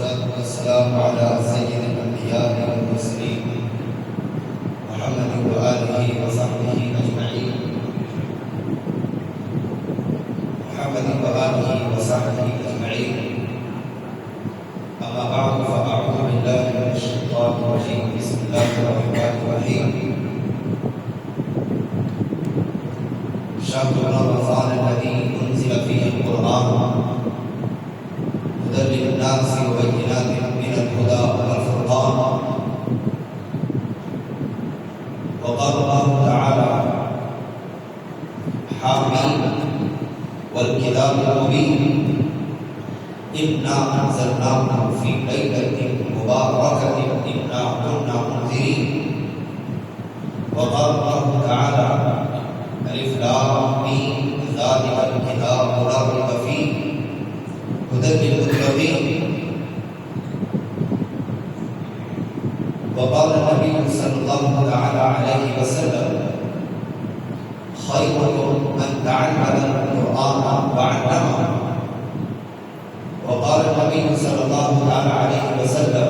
والصلاة والسلام على سيد الأنبياء والمرسلين محمد وآله وصحبه أجمعين. محمد وآله وصحبه أجمعين. أما بعد فأعوذ بالله من الشيطان الرجيم. بسم الله الرحمن الرحيم. شهر رمضان الذي أنزل فيه القرآن هدى للناس وبينات من الهدى والفرقان. وقال الله تعالى: حامين والكتاب المبين إنا أنزلناه في ليلة مباركة إنا كنا منذرين. وقال الله تعالى: ألف لام ميم ذلك الكتاب لا ريب فيه هدى للمتقين. وقال النبي صلى الله تعالى عليه وسلم: خيركم من تعلم القرآن وعلمه. وقال النبي صلى الله تعالى عليه وسلم: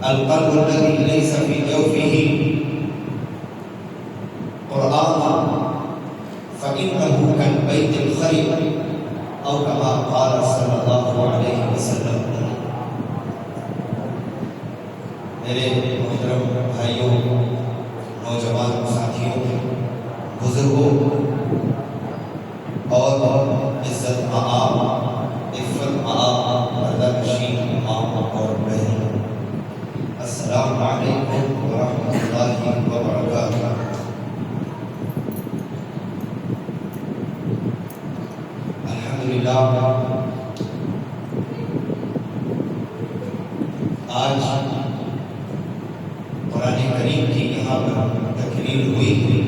القلب الذي ليس في جوفه قرآن فإنه كالبيت الخرب أو كما قال صلی اللہ علیہ وسلم. میرے محترم بھائیوں، نوجوان ساتھیوں، بزرگوں اور عزت مآب، عفت مآب، پردہ نشین ماں اور بہنوں، السلام علیکم ورحمۃ اللہ وبرکاتہ. الحمدللہ آج قرآن کریم کی یہاں پر تقریر ہوئی ہے.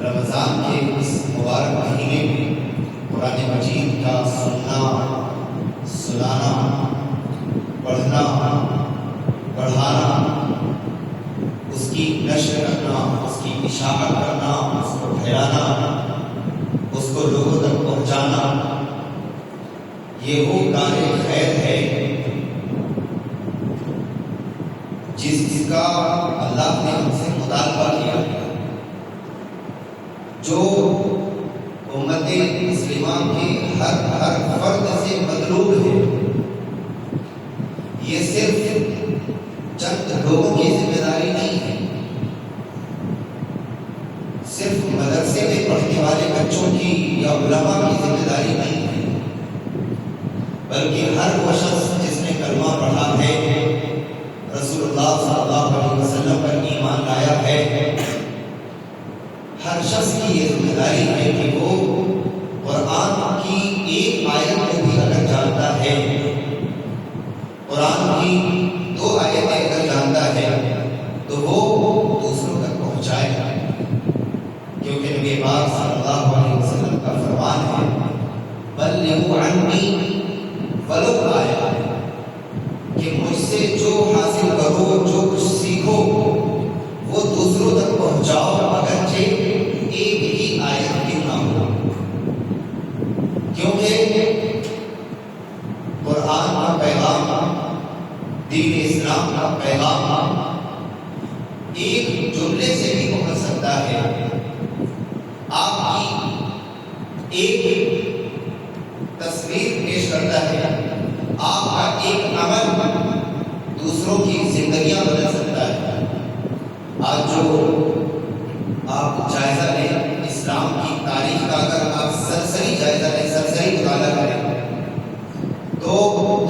رمضان کے اس مبارک مہینے میں قرآن مجید کا سننا، سنانا، پڑھنا، پڑھانا، اس کی نشر کرنا، اس کی اشاعت کرنا، اس کو پھیلانا، اس کو لوگوں تک پہنچانا، یہ وہ کار خیر ہے جس کا اللہ نے ہم سے مطالبہ کیا، جو امت مسلمہ کے ہر فرد سے مطلوب ہے. یہ صرف چند لوگوں کی ذمہ داری نہیں ہے، صرف مدرسے میں پڑھنے والے بچوں کی یا علماء کی ذمہ داری نہیں ہے، بلکہ ہر وہ شخص جس نے کلمہ پڑھا ہے، رسول اللہ صلی اللہ علیہ وسلم پر ایمان لایا ہے، ہر شخص کی یہ ذمہ داری ہے کہ وہ قرآن کی ایک آیت کو بھی اگر جانتا ہے، قرآن کی 2 آیتیں اگر جانتا ہے تو وہ دوسروں تک پہنچائے گا. کیونکہ نبی پاک صلی اللہ علیہ وسلم کا فرمان ہے: بلغوا عنی ولو آیہ، کہ مجھ سے جو حاصل کرو، جو کچھ سیکھو، وہ دوسروں تک پہنچاؤ، اگرچہ ایک ہی آیت کیوں نہ ہو. کیونکہ قرآن کا پیغام، دین اسلام کا پیغام ایک جملے سے بھی پہنچ سکتا ہے. آپ کی ایک تصویر پیش کرتا ہے، آپ کا ایک عمل دوسروں کی زندگیاں بدل سکتا ہے. آج جو آپ جائزہ لیں اسلام کی تاریخ کا، اگر آپ سرسری جائزہ لیں، سرسری مطالعہ کریں، تو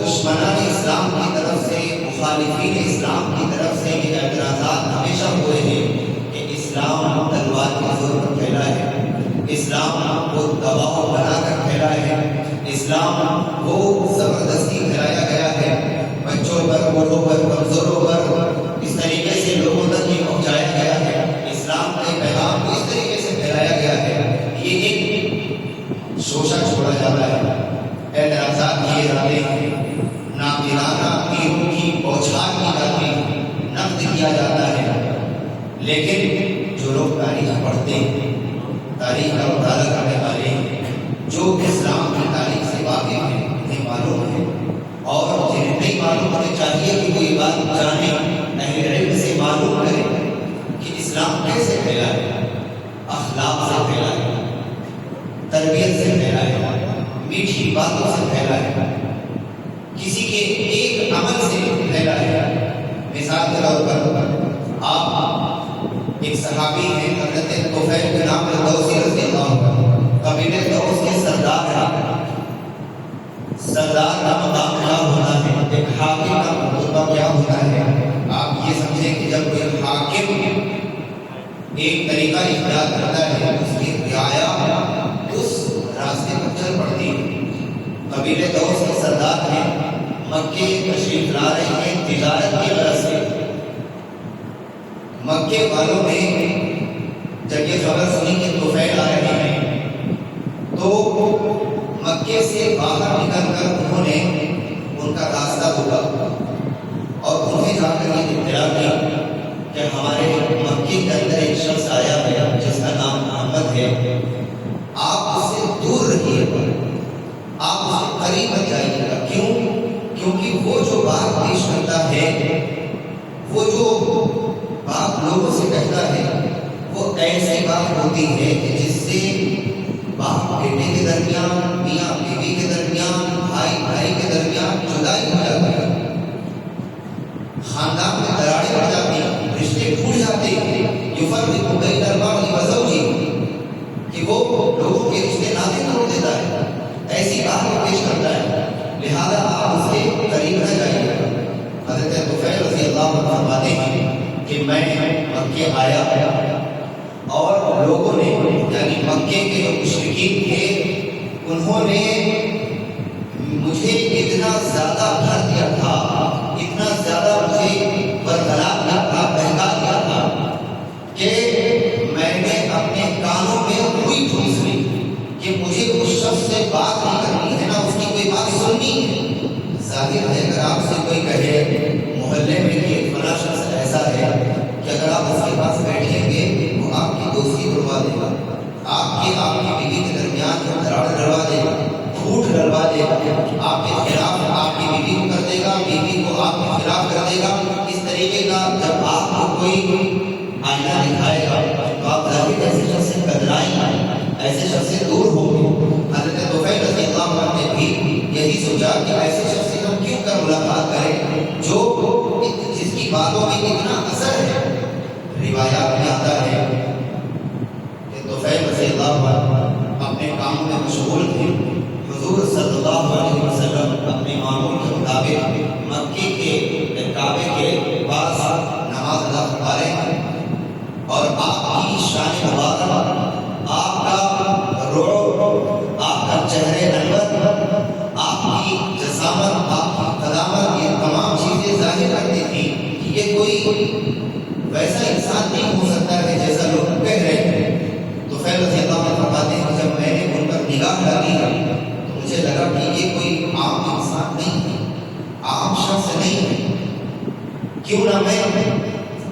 دشمنان اسلام کی طرف سے، مخالفین اسلام کی طرف سے یہ اعتراضات ہمیشہ ہوئے ہیں کہ اسلام تلوار کے زور پر پھیلا ہے، اسلام کو دباؤ بنا کر پھیلا ہے، اسلام کو زبردستی پھیلایا گیا ہے، بچوں پر، بوڑھوں پر، کمزوروں پر اس طریقے سے لوگوں تک یہ پہنچایا گیا ہے، اسلام کے پیغام کو اس طریقے سے پھیلایا گیا ہے. یہ ایک شوشہ چھوڑا جاتا ہے، اعتراضات کیے جاتے ہیں، ناقدانہ تیروں کی بوچھار کی جاتی ہے، نقد کیا جاتا ہے. لیکن جو لوگ تاریخ پڑھتے ہیں، تاریخ کا مطالعہ کرنے چاہیے کہ وہ یہ بات جانے، اہل علم سے معلوم کرے کہ اسلام کیسے پھیلا ہے، اخلاق سے پھیلا ہے، تربیت سے پھیلا ہے، میٹھی باتوں سے پھیلا ہے، کسی کے ایک عمل سے پھیلا ہے۔ مثال کے طور پر آپ ایک صحابی ہیں حضرت طفیل بن عامر دوسی رضی اللہ عنہ، قبیلہ دوس کے سردار ہیں۔ سردار کا مقام کیا ہوتا ہے، ایک حاکم کا مرتبہ کیا ہوتا ہے؟ آپ یہ سمجھیں کہ جب کوئی حاکم ایک طریقہ اختیار کرتا ہے اس کی رعایا اس راستے پر چل پڑتی ہے۔ قبیلہ دوس کے سردار ہیں، مکے تشریف لا رہے ہیں تجارت کی غرض سے۔ مکے والوں نے جب یہ خبر سنی کہ طفیل آ رہے ہیں تو مکے سے باہر نکل کر انہوں نے ان کا راستہ روکا اور انہیں جا کر یہ اطلاع دی کہ ہمارے مکے کے اندر ایک شخص آیا ہے جس کا نام محمد ہے، آپ اس سے دور رہیے گا، آپ اس کے قریب مت جائیے گا۔ کیوں؟ کیونکہ وہ جو بات پیش کرتا ہے، وہ جو بات لوگوں سے کہتا ہے، وہ ایسی بات ہوتی ہے کہ جس سے باپ بیٹے کے درمیان، میاں بیوی کے درمیان، بھائی بھائی کے درمیان جدائی ہو جاتی ہے، خاندان میں دراڑیں پڑ جاتی ہیں، رشتے ٹوٹ جاتے ہیں۔ یفرق بین المرء وزوجہ، کہ وہ لوگوں کے رشتے ناطے توڑ دیتا ہے، ایسی بات پیش کرتا ہے، لہذا آپ اس کے قریب نہ جائیے۔ حضرت طفیل رضی اللہ عنہ فرماتے ہیں کہ میں مکے آیا اور لوگوں نے یعنی مکے کے جو مشرکین تھے انہوں نے مجھے اتنا زیادہ بھر دیا تھا، اتنا زیادہ مجھے برخلا دیا تھا، بہکا دیا تھا کہ میں نے اپنے کانوں میں روئی ٹھوس لی کہ مجھے اس شخص سے بات نہیں کرنی ہے، نہ اس کی کوئی بات سننی ہے۔ ظاہر ہے اگر آپ سے کوئی کہے محلے میں کہ فلاں شخص ایسا ہے کہ اگر آپ اس کے پاس بیٹھیں گے وہ آپ کی دوستی بڑھوا دے گا، آپ کی بیوی کے درمیان جو دراڑ ڈلوا دے گا، پھوٹ ڈلوا دے گا، آپ کے خلاف آپ کی بیوی کو کر دے گا، بیوی کو آپ کے خلاف کر دے گا۔ اس طریقے کا جب آپ کو کوئی آئینہ دکھائے گا تو آپ ظاہر ایسے شخص سے کترائیں گے، ایسے شخص سے دور ہوں گے۔ حضرت طفیل رضی اللہ عنہ نے بھی یہی سوچا کہ ایسے شخص سے ہم کیوں کر ملاقات کریں جو جس کی باتوں میں اتنا اثر ہے۔ روایات میں آتا ہے کہ طفیل رضی اللہ عنہ اپنے کام میں مشغول تھے، حضور صلی اللہ علیہ وسلم اپنے معمول کے مطابق مکے کے کعبے کے پاس نماز ادا فرما رہے ہیں اور آپ کی شان مبارک، آپ کا رعب، آپ کا چہرے انور، آپ کی جسامت، آپ کی قدامت، یہ تمام چیزیں ظاہر کرتی تھیں کہ یہ کوئی ویسا انسان نہیں ہو سکتا ہے جیسا لوگ کہہ رہے ہیں۔ تو فیض رضی اللہ عنہ فرماتے ہیں کہ جب میں نے ان پر نگاہ ڈالی تو مجھے لگا کہ یہ کوئی عام انسان نہیں ہے، عام شخص نہیں ہے، کیوں نہ میں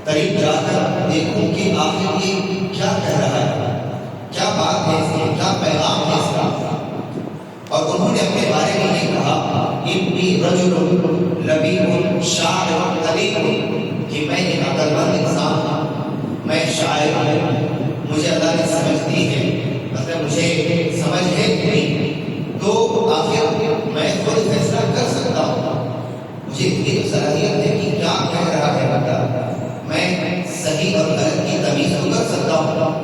قریب جا کر دیکھوں کہ آخر یہ کیا کہہ رہا ہے، کیا بات ہے اس کی، کیا پیغام ہے اس کا۔ اور انہوں نے اپنے بارے میں یہ کہا انی رجل لبیب شاعر قلیب، کہ میں ایک عقل مند انسان ہوں، میں شاعر ہوں، مجھے اللہ نے سمجھ دی ہے، مطلب مجھے سمجھ ہے نہیں، تو آخر میں خود فیصلہ کر سکتا ہوں، مجھے اتنی صلاحیت ہے کہ کیا کہہ رہا ہے بتا، میں صحیح اور غلط کی تمیز تو کر سکتا ہوں۔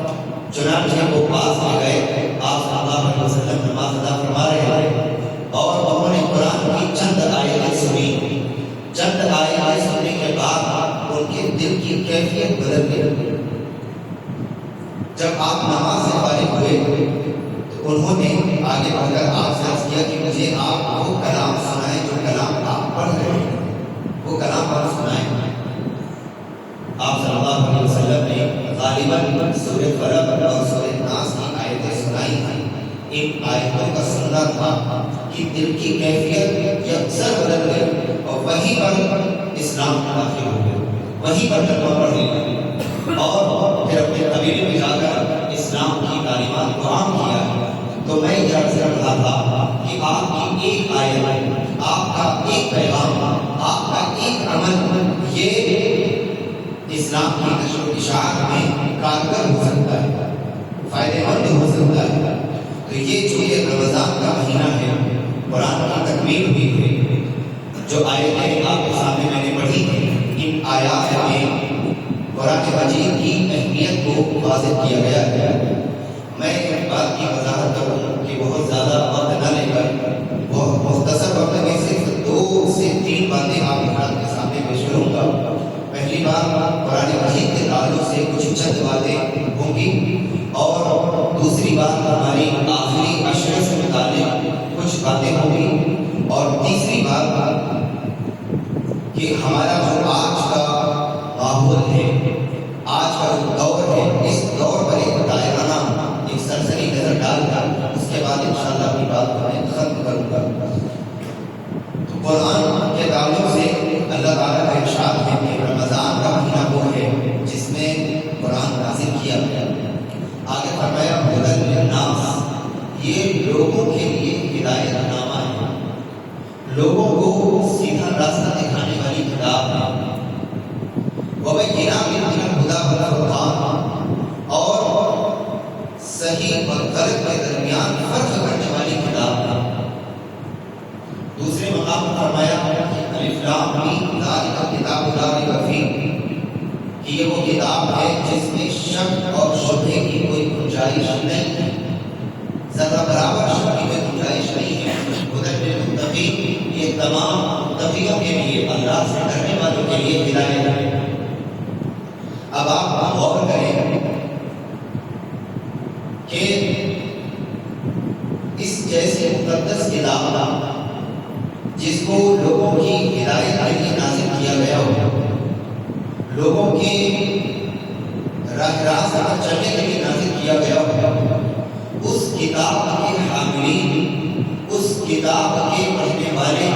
چنانچہ وہ پاس میں گئے، آپ صلی اللہ علیہ وسلم نماز ادا فرما رہے ہیں اور انہوں نے قرآن کی چند آیتیں سنی۔ چند آیتیں سننے کے بعد ان کے دل کی کیفیت بدل گئی۔ جب آپ نماز سے فارغ ہوئے تو انہوں نے آگے بڑھ کر آپ سے عرض کیا کہ مجھے آپ وہ کلام سنائیں جو کلام آپ پڑھ رہے ہیں، وہ کلام آپ سنائیں۔ آپ صلی اللہ علیہ وسلم نے غالباً سورہ فلق اور سورہ ناس کی آیتیں سنائی ہیں۔ ان آیتوں کا سننا تھا کہ دل کی کیفیت یکسر بدل گئی اور وہیں پر اسلام میں داخل ہو گئے، وہیں پر کلمہ پڑھ لیا اور پھر اپنے قبیلے میں جا کر اسلام کی تعلیمات کو عام کیا۔ تو میں یہ عرض کر رہا تھا کہ آپ کی ایک آیت، آپ کا ایک پیغام، آپ کا ایک اسلام کی نشر و اشاعت میں کارگر ہو سکتا ہے، فائدہ مند ہو سکتا ہے۔ تو یہ جو یہ رمضان کا مہینہ ہے، قرآن کی تکمیل ہوئی ہے، جو آیتیں آپ کے سامنے میں نے پڑھی تھی، ان آیات میں قرآن مجید کی اہمیت کو واضح کیا گیا ہے۔ میں ایک بات کی وضاحت کروں کہ بہت زیادہ وقت نہ لے کر بہت مختصر وقت میں صرف 2 سے 3 باتیں آپ کے سامنے پیش کروں گا۔ پہلی بات قرآن مجید کے تعلق سے کچھ چند باتیں ہوں گی، اور دوسری بات ہماری آخری عشرے سے متعلق کچھ باتیں ہوں گی، اور تیسری بات کہ ہمارا جو آج کا ماحول ہے، آج کا جو دور ہے، اس دور پر ایک دائرانہ ایک سرسری نظر ڈال کر اس کے بعد انشاءاللہ اپنی بات کو میں ختم کروں گا۔ تو قرآن کے تعلق سے اللہ تعالیٰ کا ارشاد ہے کہ رمضان کا مہینہ وہ ہے جس میں قرآن نازل کیا گیا۔ آگے فرمایا ہدی للناس، یہ لوگوں کے لیے ہدایت نامہ ہے، لوگوں کو سیدھا راستہ دکھانے والی کتاب ہے۔ وَبَيِّنَاتٍ مِنَ الْهُدىٰ وَالْفُرْقَانِ، اور صحیح اور غلط کے درمیان فرق کرنے والی کتاب ہے۔ دوسرے مقام پر فرمایا الف لام میم ذالک الکتاب لا ریب فیہ، کہ یہ وہ کتاب ہے جس میں شک اور شبہے کی کوئی گنجائش نہیں ہے، ذرا برابر شک کی کوئی گنجائش نہیں ہے۔ ہدی للمتقین، یہ تمام متقیوں کے لیے، اللہ سے ڈرنے والوں کے لیے ہدایت ہے۔ اب آپ غور کریں کہ اس جیسے مقدس کتاب جس کو لوگوں کی ہدایت کے لیے نازل کیا گیا ہو، لوگوں کے راہ راست پر چلنے کے لیے نازل کیا گیا ہو، اس کتاب کے حاملین، اس کتاب کے پڑھنے والے،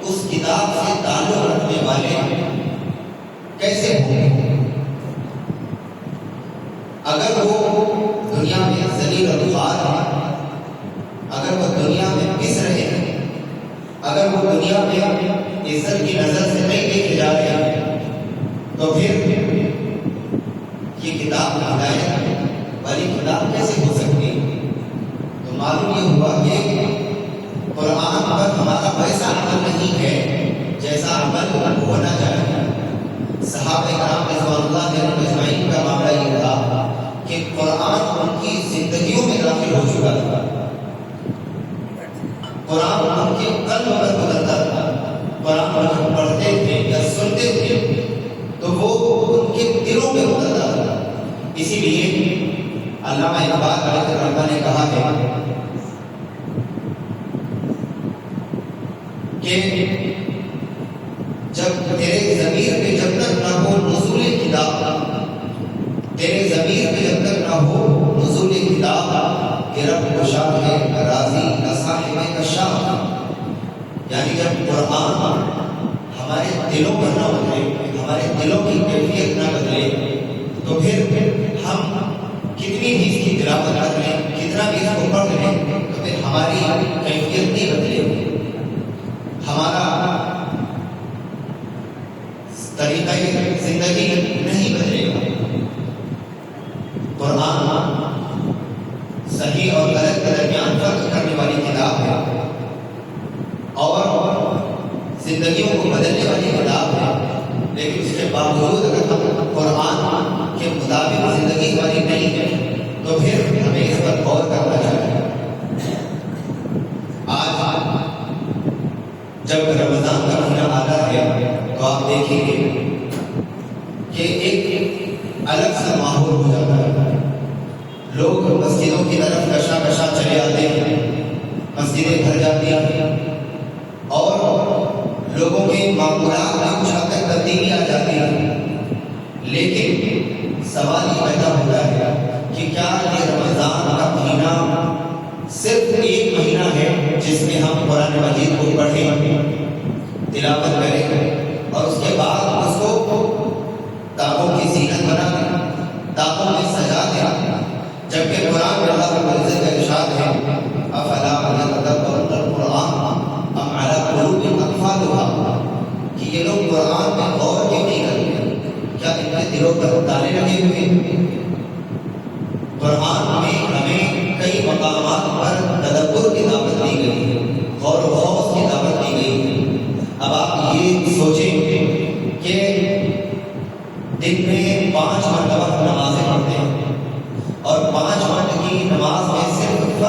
اس کتاب سے تعلق رکھنے والے کیسے ہوں گے؟ اگر وہ دنیا میں ذلیل و خوار ہیں، اگر وہ دنیا میں پس رہے ہیں، اگر وہ دنیا میں عزت کی نظر سے نہیں دیکھے جا رہے ہیں، تو پھر یہ کتاب ہدایت والی کتاب کیسے ہو سکتی ہے؟ تو معلوم یہ ہوا کہ قرآن پر ہمارا ویسا عمل نہیں ہے جیسا عمل ہونا چاہیے۔ صحابہ کرام رضوان اللہ علیہم اجمعین کا معاملہ یہ تھا کہ قرآن ان کی زندگیوں میں داخل ہو چکا تھا، قرآن ان کے قلب پر گزرتا تھا، قرآن پر جب پڑھتے تھے یا سنتے تھے تو وہ ان کے دلوں میں اترتا تھا۔ اسی لیے علامہ اقبال علیہ الرحمہ نے کہا ہے کہ جب تیرے ضمیر پہ جب تک نہ ہو نزول کتاب، تیرے ضمیر پہ جب تک نہ ہو نزول کتاب، کہ رب کو شاہ ہے راضی نہ صاحب کشاف، یعنی جب قرآن ہمارے دلوں پر نہ اترے، ہمارے دلوں کی کیفیت نہ بدلے، تو پھر ہم کتنی بھی اس کی تلاوت کر لیں، کتنا بھی اس کو پڑھ لیں، تو پھر ہماری کیفیت نہیں بدلے، ہمارا طریقہ زندگی نہیں بدلے گا۔ قرآن صحیح اور غلط کے درمیان فرق کرنے والی کتاب ہے، اور زندگیوں کو بدلنے والی کتاب ہے، لیکن اس کے باوجود اگر ہم قرآن کے مطابق زندگی والی نہیں ہے تو پھر ہمیں اس پر غور کرنا چاہیے۔ آج جب رمضان کا مہینہ آتا ہے تو آپ دیکھیں گے کہ ایک الگ سا ماحول ہو جاتا ہے، لوگ مسجدوں کی طرف کشا کشا چلے آتے ہیں، مسجدیں بھر جاتی ہیں، اور لوگوں کے معمولات میں کچھ حد تک تبدیلی آ جاتی ہے، لیکن سوال یہ پیدا ہوتا ہے کہ کیا یہ رمضان کا مہینہ صرف ایک مہینہ ہے جس میں ہم قرآن مجید کو پڑھیں، تلاوت کریں، اور اس کے بعد اس کو تاغوں کی زینت بنا دیں، تاغوں میں سجا دیں، جبکہ قرآن میں اللہ رب العزت کا ارشاد ہے افلا یتدبرون القرآن ام علی قلوب اقفالها، کہ یہ لوگ قرآن میں غور کیوں نہیں کرتے، کیا ان کے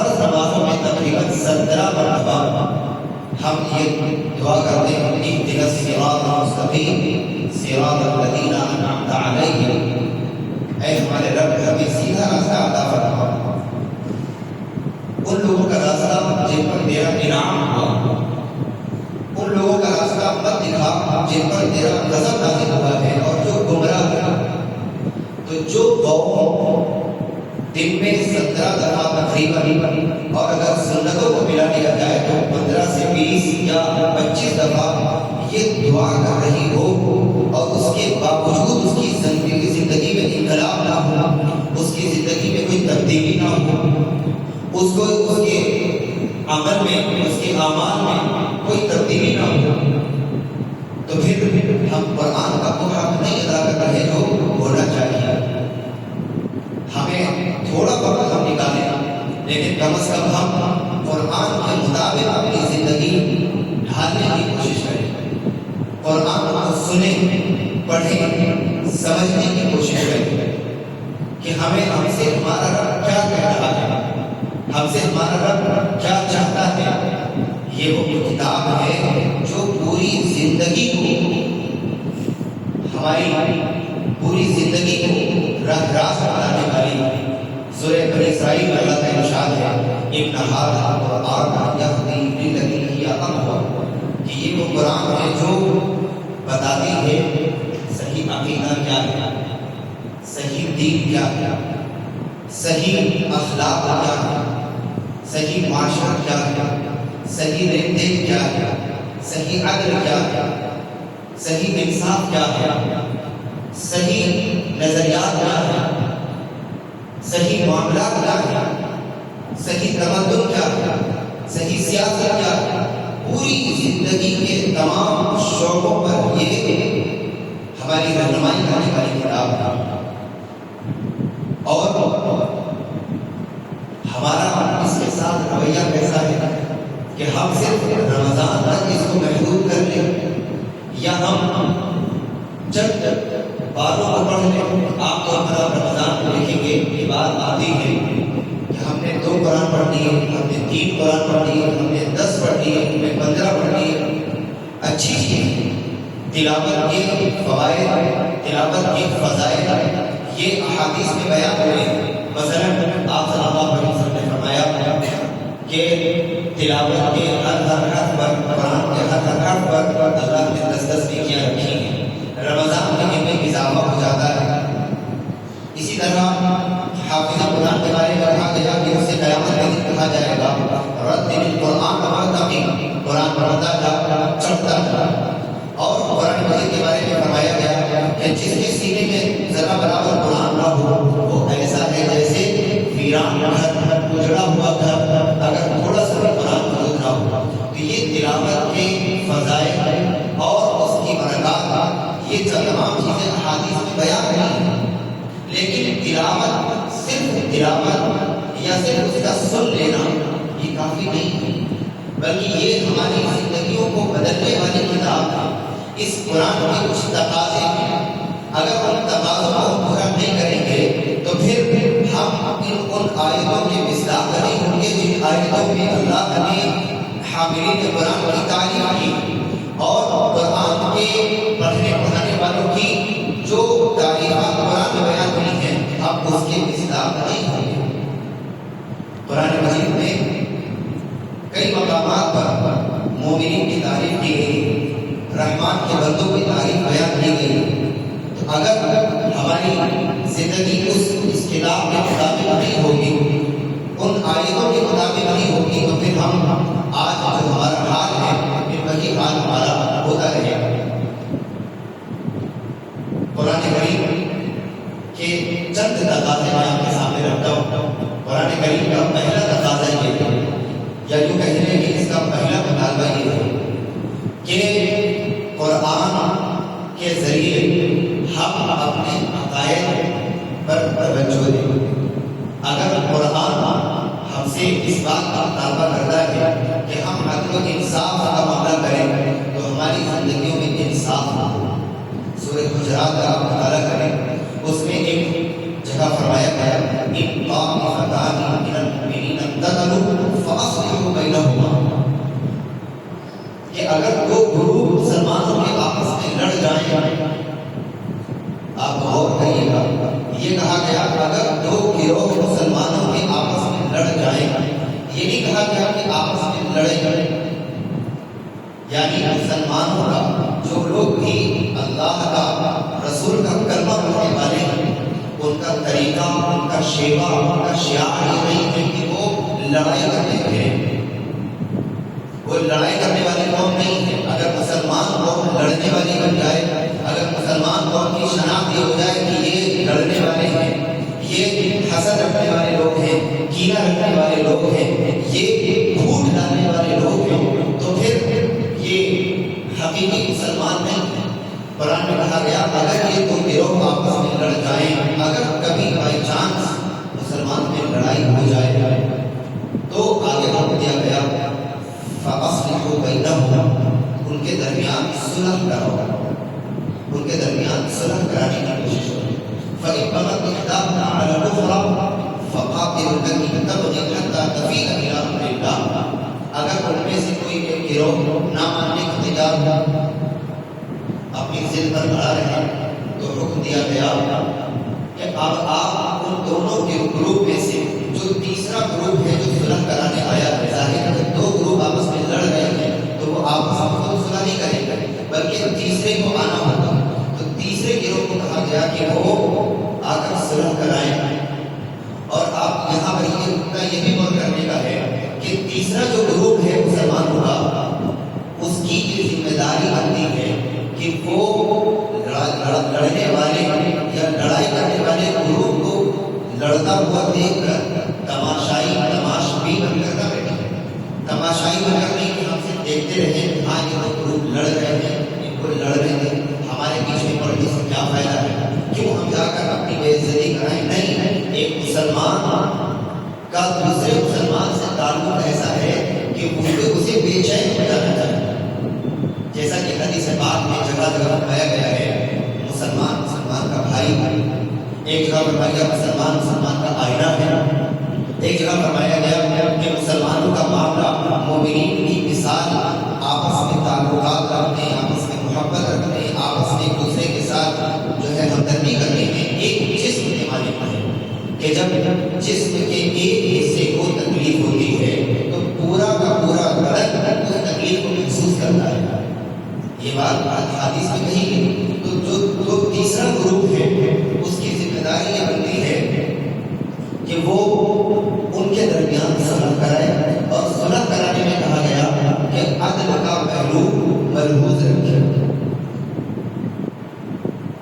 فرض نمازوں میں تقریباً 17 مرتبہ ہم یہ دعا کرتے ہیں اهدنا الصراط المستقیم صراط الذین انعمت علیہم، اے ہمارے رب ہمیں سیدھا راستہ عطا فرما، ان لوگوں کا راستہ جن پر تیرا انعام ہوا، ان لوگوں کا راستہ مت دکھا جن پر تیرا غضب نازل ہوا ہے اور جو گمراہ ہے۔ تو جو قوم دن میں 17 دفعہ تقریباً، اور اگر سنتوں کو ملا لیا جائے تو 15 سے 20 یا 25 دفعہ یہ دعا کر رہی ہو اور اس کے باوجود اس کی زندگی میں انقلاب نہ ہو، اس کی زندگی میں کوئی تبدیلی نہ ہو، اس کے عمل میں، اس کے اعمال میں کوئی تبدیلی نہ ہو، تو پھر ہم قرآن کا وہ حق نہیں ادا کر رہے جو ہونا چاہیے۔ ہمیں تھوڑا وقت ہم نکالیں، لیکن کم از کم ہم قرآن کے مطابق اپنی زندگی ڈھالنے کی کوشش کریں، قرآن کو سنیں، پڑھیں، سمجھنے کی کوشش کریں کہ ہم سے ہمارا رب کیا کہہ رہا ہے، ہم سے ہمارا رب کیا چاہتا ہے۔ یہ وہ کتاب ہے جو پوری زندگی کو، ہماری پوری زندگی کو راہ راست بنانے والی۔ سورہ بنی اسرائیل میں اللہ کا ارشاد ہے ان ھذا القرآن یہدی للتی ہی اقوم، کہ یہ وہ قرآن ہے جو بتاتی ہے صحیح عقیدہ کیا ہے، صحیح دین کیا ہے، صحیح اخلاق کیا ہے، صحیح معاشرہ کیا ہے، صحیح رہن سہن کیا ہے، صحیح عدل کیا ہے، صحیح انصاف کیا ہے، صحیح نظریات کیا ہے، صحیح معاملات کیا ہے، صحیح تمدن کیا ہے، صحیح سیاست کیا ہے۔ پوری زندگی کے تمام شعبوں پر یہ ہماری رہنمائی کرنے والی کتاب ہے، اور ہمارا اس کے ساتھ رویہ کیسا ہے کہ ہم صرف رمضان تک اس کو محدود کر لیں، یا ہم جب باتوں کو پڑھ لیں۔ آپ تو ہمارا رمضان کو لکھیں گے یہ بات آتی ہے کہ ہم نے 2 قرآن پڑھ لیے، ہم نے 3 قرآن پڑھ لیے، ہم نے 10 پڑھ لیے، ہم نے 15 پڑھ لیے۔ اچھی چیز، تلاوت کے فوائد، تلاوت کے فضائل یہ احادیث میں بیان ہوئے ہیں۔ مثلاً آپ صلی اللہ علیہ وسلم نے فرمایا کہ تلاوت کے ہر حرف پر، قرآن کے ہر حرف پر اللہ نے 10 نیکیاں رکھی ہیں۔ رمضان کے دن میں اضافہ ہو جاتا ہے۔ اسی طرح حافظ قرآن کے بارے میں کہا گیا کہ اس سے قیامت کے دن کہا جائے گا رتل القرآن مرتقی، قرآن پڑھتا جا، چڑھتا جا۔ اور قرآن مجید کے بارے میں فرمایا گیا کہ جس کے سینے میں ذرا برابر قرآن نہ ہو وہ ایسا ہے جیسے ویران گھر، اجڑا ہوا گھر، اگر تھوڑا سا قرآن موجود نہ ہو۔ تو یہ تلاوت کے فضائل اور اس کی برکات، یہ تمام چیزیں احادیث میں بیان ہیں۔ لیکن تلاوت، صرف تلاوت یا صرف اس کا سن لینا یہ کافی نہیں ہے، بلکہ یہ ہماری زندگیوں کو بدلنے والی کتاب ہے۔ اس قرآن کے کچھ تقاضے ہیں، اگر ان تقاضوں کو پورا نہیں کریں گے تو پھر ہم ان آیتوں کے مصداق نہیں ہوں گے جن آیتوں میں اللہ نے حاملین قرآن کی تعریف کی اور قرآن کے پڑھنے پڑھانے والوں کی جو تعریفات قرآن میں بیان ہوئی ہیں، ہم اس کے مصداق نہیں ہوں گے۔ قرآن مجید میں کئی مقامات پر مومنین کی تعریف کی گئی، رحمان کے بندوں کی تعریف بیان کی گئی۔ تو اگر ہماری زندگی اس کتاب کے مطابق نہیں ہوگی، ان آیتوں کے مطابق نہیں ہوگی، تو پھر ہم آج جو ہمارا حال ہے پھر وہی حال ہمارا ہوتا رہے گا۔ قرآن کریم کے چند تقاضے میں آپ کے سامنے رکھتا ہوں۔ قرآن کریم کا پہلا تقاضا یہ ہے، یا یوں کہتے ہیں کہ اس کا پہلا مطالبہ یہ ہے کہ قرآن کے ذریعے ہم اپنے عقائد پر توجہ دیں۔ اگر قرآن ہم سے اس بات کا مطالبہ کرتا ہے کہ ہم عدل و انصاف کا معاملہ کریں تو ہماری زندگیوں میں انصاف ہو۔ سورہ حجرات کا آپ مطالعہ کریں، اس میں ایک جگہ فرمایا گیا ان طائفتان من المؤمنین اقتتلوا فاصلحوا بینہما، کہ اگر دو گروہ مسلمانوں کے آپس میں لڑ جائیں، آپ غور کریے گا، یہ کہا گیا اگر دو گروہ مسلمانوں کے آپس میں لڑ جائیں، یہ نہیں کہا گیا کہ آپس میں لڑیں، یعنی مسلمانوں کا جو لوگ بھی اللہ کا رسول کا کلمہ پڑھنے والے ہیں، ان کا طریقہ، ان کا شیوا، ان کا شعار یہ نہیں ہے کہ وہ لڑائی کرتے ہیں، وہ لڑائی کرنے والے قوم نہیں ہے۔ اگر مسلمان قوم لڑنے والی بن جائے، اگر مسلمان قوم کی شناخت یہ ہو جائے کہ یہ لڑنے والے ہیں، یہ حسد رکھنے والے لوگ ہیں، کینہ رکھنے والے لوگ ہیں، یہ جھوٹ ڈالنے والے لوگ ہیں، تو پھر یہ حقیقی مسلمان نہیں ہے۔ قرآن میں کہا گیا اگر یہ دو گروہ آپس میں لڑ جائیں، اگر کبھی بائی چانس مسلمان میں لڑائی ہو جائے تو آگے حکم دیا گیا فَأَصْلِحُوا بَيْنَهُمْ، ان کے درمیان صلح کرو، ان کے درمیان صلح کرانے کی کوشش کرو۔ فَإِن بَغَتْ إِحْدَاهُمَا عَلَى الْأُخْرَىٰ فَقَاتِلُوا الَّتِي تَبْغِي حَتَّىٰ تَفِيءَ إِلَىٰ أَمْرِ اللَّهِ، اگر ان میں سے کوئی ایک گروہ نہ ماننے کا تجار اپنی ضد پر کھڑا رہے تو حکم دیا گیا کہ اب آپ ان دونوں کے گروپ میں سے جو تیسرا گروپ ہے جو صلح کرانے آیا ہے، ظاہر ہے کہ دو گروپ آپس میں لڑ رہے ہیں تو وہ آپس میں خود صلح نہیں کریں گے بلکہ تیسرے کو آنا ہوگا، تو تیسرے گروہ کو کہا گیا کہ وہ آ کر صلح کرائیں۔ اور آپ یہاں پر یہ نقطہ یہ بھی غور کرنے کا ہے کہ تیسرا جو گروپ ہے مسلمانوں کا، اس کی یہ ذمہ داری بنتی ہے کہ وہ لڑنے والے یا لڑائی کرنے والے گروپ کو لڑتا ہوا دیکھ کر تماشائی تماشبی بن کر نہ بیٹھے، تماشائی بن کر نہیں کہ ہم سے دیکھتے رہے، ہاں یہ تو گروپ لڑ رہے ہیں، ان کو لڑنے دیں، ہمارے پیچھے پڑنے سے کیا فائدہ ہے، کیوں ہم جا کر اپنی بے عزتی کرائیں؟ نہیں، ایک مسلمان کا دوسرے مسلمان سے تعلق ایسا ہے کہ اسے بے چین ہو جانا چاہیے، جیسا کہ حدیث پاک میں جگہ جگہ بتایا گیا ہے مسلمان مسلمان کا بھائی، ایک جگہ فرمایا مسلمان مسلمان کا آئینہ ہے، ایک جگہ فرمایا گیا کہ مسلمانوں کا معاملہ مومنین کی مثال آپس میں تعلقات رکھنے، آپس میں محبت رکھنے، آپس میں ایک دوسرے کے ساتھ جو ہے ہمدردی کرنے میں ایک جسم کے مانند ہے کہ جب جسم کے ایک حصے کو تکلیف ہوتی ہے تو پورا کا پورا بدن اس تکلیف کو محسوس کرتا ہے۔ یہ بات حدیث میں کہی گئی، تو جو تیسرا گروپ ہے اس کی ذمہ داری یہ بنتی ہے کہ وہ ان کے درمیان صلح کرائے، اور صلح کرانے میں کہا گیا کہ عدل کا پہلو ملحوظ رکھے۔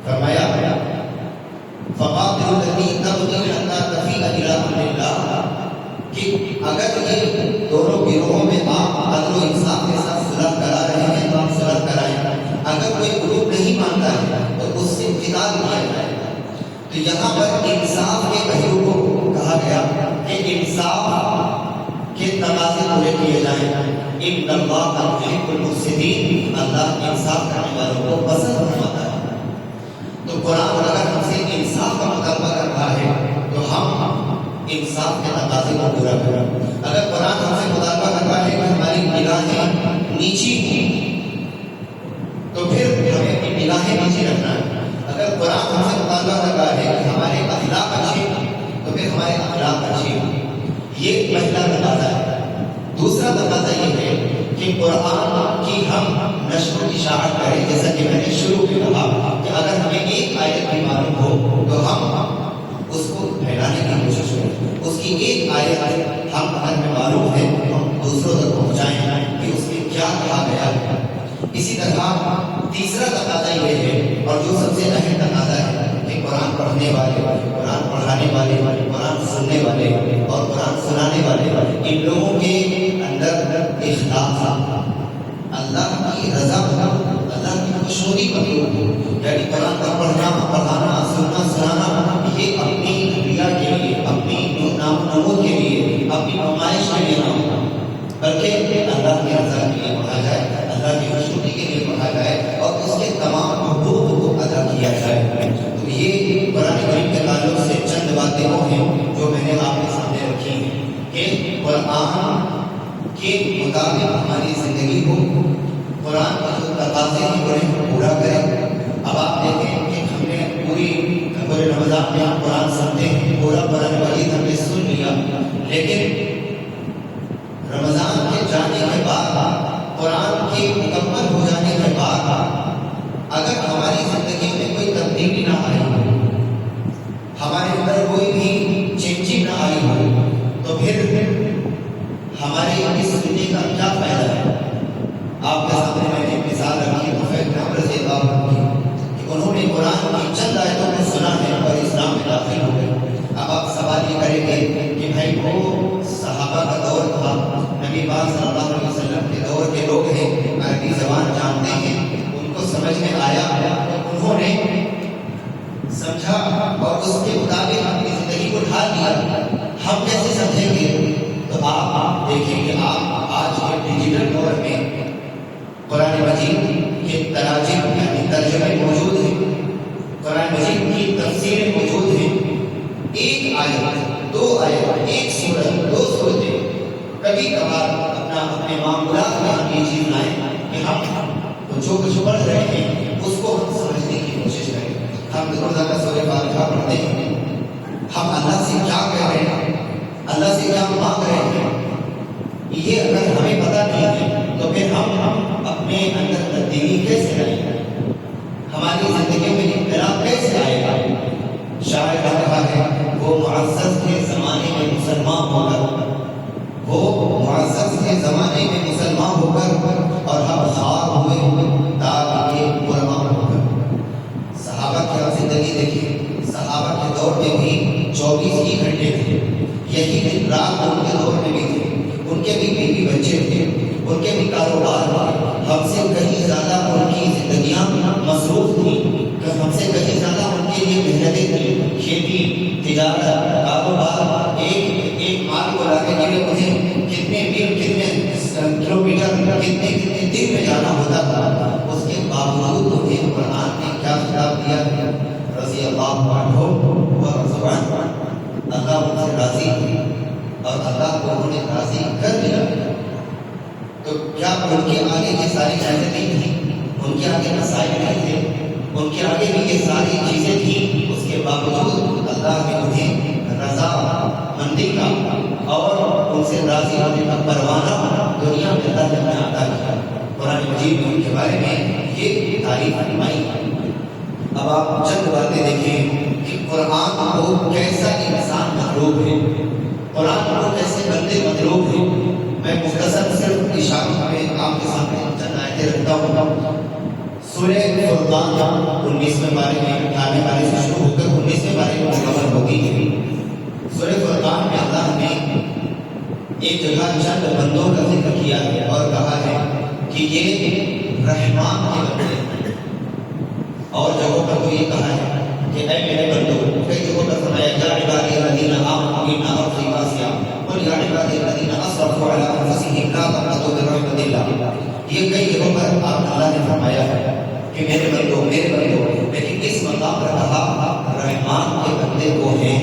فرمایا فَقَاتِلُوا الَّتِي تَبْغِي حَتَّىٰ تَفِيءَ إِلَىٰ أَمْرِ اللَّهِ، کہ اگر یہ دونوں گروہوں میں آپ عدل و انصاف کے ساتھ صلح کرا رہے ہیں تو آپ صلح کرائیں، اگر کوئی گروپ نہیں مانتا ہے تو اس سے قتال کیا جائے۔ تو یہاں پر انصاف کے پہلو کو کہا گیا کہ انصاف کے تقاضے پورے کیے جائیں۔ ان اللہ یحب المفسدین، اللہ انصاف کرنے والوں کو پسند فرماتا ہے۔ تو قرآن اگر ہم سے انصاف کا مطالبہ کر رہا ہے تو ہم انصاف کے تقاضے کو پورا کریں۔ اگر قرآن ہم سے مطالبہ کر رہا ہے کہ ہماری نگاہیں نیچی ہوں تو پھر ہمیں اپنی نگاہیں نیچی رکھنا ہے۔ اگر قرآن ہم سے مطالبہ کر رہا ہے کہ ہمارے اخلاق اچھے ہوں تو پھر ہمارے اخلاق اچھے ہوں، یہ پہلا تقاضا ہے۔ دوسرا تقاضا یہ ہے کہ قرآن کی ہم نشر و اشاعت کریں، جیسا کہ میں نے شروع میں کہا کہ اگر ہمیں ایک آیت بھی معلوم ہو تو ہم اس کو پھیلانے کی کوشش کریں، اس کی ایک آیت ہم اگر ہمیں معلوم ہے تو ہم دوسروں تک پہنچائیں کہ اس میں کیا کہا گیا ہے۔ اسی طرح تیسرا تقاضا یہ ہے اور جو سب سے اہم تقاضا ہے کہ قرآن پڑھنے والے، قرآن پڑھانے والے، قرآن سننے والے اور قرآن سنانے والے، ان لوگوں کے اندر اخلاص، اللہ کی رضا، اللہ کی خوشنودی مطلوب ہو، یعنی قرآن کا پڑھنا، پڑھانا، سننا، سنانا یہ اپنی ریا کے لیے، اپنی نمود کے لیے، اپنی نمائش کے لیے نہ ہو، بلکہ اللہ کی رضا کے لیے پڑھا جائے، اللہ کی خوشنودی کے لیے پڑھا جائے اور اس کے تمام حقوق کو ادا کیا جائے۔ تو یہ قرآن کریم کے تعلق سے چند باتیں وہ ہیں جو میں نے آپ کے سامنے رکھی ہیں کہ قرآن کے مطابق ہماری زندگی کو قرآن کا جو تقاضے ہیں انہیں پورا کریں. اب آپ دیکھیں کہ ہم نے پورے رمضان میں ہم قرآن سنتے ہیں, پورا قرآن مجید ہم نے سن لیا, لیکن رمضان کے جانے کے بعد, قرآن کے مکمل ہو جانے کے بعد اگر ہماری زندگی میں کوئی تبدیلی نہ آئی ہو, ہمارے اندر کوئی بھی چینجنگ نہ آئی ہو, تو پھر ہمارے اس سننے کا کیا فائدہ ہے؟ آپ کے سامنے میں نے ایک مثال رکھی ہے رضی اللہ عنہ کی, کہ انہوں نے قرآن کی چند آیتوں کو سنا ہے اور اسلام میں داخل ہو گئے. اب آپ سوال یہ کریں گے کہ بھائی وہ صحابہ کا دور تھا, نبی پاک صلی اللہ علیہ وسلم کے دور کے لوگ ہیں, عربی زبان جانتے ہیں, ان کو سمجھ میں آیا, انہوں نے سمجھا اور اس کے مطابق اپنی زندگی کو ڈھال دیا, ہم کیسے سمجھیں گے؟ تو آپ دیکھیں کہ آپ آج کے ڈیجیٹل دور میں قرآن مجید کے تراجم یعنی ترجمے موجود ہیں, قرآن مجید کی تفسیریں موجود ہیں, ایک آیت, دو آیت, ایک سورت, دو سورتیں, کبھی کبھار اپنے معاملات میں ہم یہ چیز لائیں کہ ہم جو کچھ پڑھ رہے ہیں اس کو ہم سمجھنے کی کوشش کریں. ہم روزانہ سورہ فاتحہ پڑھتے ہیں, ہم اللہ سے کیا کہہ رہے ہیں, اللہ سے کیا مانگ رہے ہیں, یہ اگر ہمیں پتہ نہیں ہے تو پھر ہم اپنے اندر تبدیلی کیسے لائیں گے, ہماری زندگی میں انقلاب کیسے آئے گا؟ شاعر کا کہا ہے وہ معزز کے زمانے میں مسلمان ہو کر, وہ معزز کے زمانے میں مسلمان ہو کر اور ہم خواب ہوئے تاکہ قربان ہو کر. صحابہ کی آپ زندگی دیکھیں, صحابہ کے دور میں بھی 24 ہی گھنٹے تھے, یہی دن رات ان کے دور میں بھی تھے, ان کے بھی بیوی بچے تھے, ان کے بھی کاروبار تھے, ہم سے کہیں زیادہ ان کی زندگیاں مصروف تھیں, ہم سے کہیں زیادہ ان کے لیے محنتیں تھیں, کھیتی, تجارت, کاروبار, ایک مال کو لانے کے لیے انہیں کتنے میل, کتنے کلو میٹر, کتنے دن میں جانا ہوتا تھا. اس کے باوجود انہیں قرآن نے کیا خطاب دیا؟ رضی اللہ عنہ ورضوا عنہ, اللہ ان سے راضی اور اللہ کو انہوں نے راضی کر دیا. تو کیا ان کے آگے یہ ساری چیزیں نہیں تھیں, ان کے آگے مسائل نہیں تھے, ان کے آگے بھی یہ ساری چیزیں تھیں, اس کے باوجود اللہ نے انہیں رضا مندی کا اور ان سے راضی ہونے کا پروانہ دنیا میں اللہ نے ہمیں عطا کیا. قرآن مجید میں ان کے بارے میں یہ تعریف فرمائی. اب آپ چند باتیں دیکھیں کہ قرآن کو کیسا انسان مطلوب ہے, قرآن کو کیسے بندے مطلوب ہیں. میں مختصر صرف اشاروں میں آپ کے سامنے چند آیتیں رکھتا ہوں. سورہ فرقان 19ویں پارے میں 18ویں پارے سے شروع ہو کر 19ویں پارے میں مکمل ہوگی. سورہ فرقان میں اللہ نے ایک جگہ چند بندوں کا ذکر کیا ہے اور کہا ہے کہ یہ رحمان کے بندے ہیں, اور جگہوں پر تو یہ کہا ہے کہ اے میرے بندو, کئی جگہوں پر فرمایا یا عبادی الذین آمنوا ان ارضی واسعہ قل یا عبادی الذین اسرفوا علی انفسہم لا تقنطوا من رحمۃ اللہ. یہ کئی جگہوں پر آپ اللہ نے فرمایا ہے کہ میرے بندو, لیکن اس مقام پر کہا رحمان کے بندے وہ ہیں.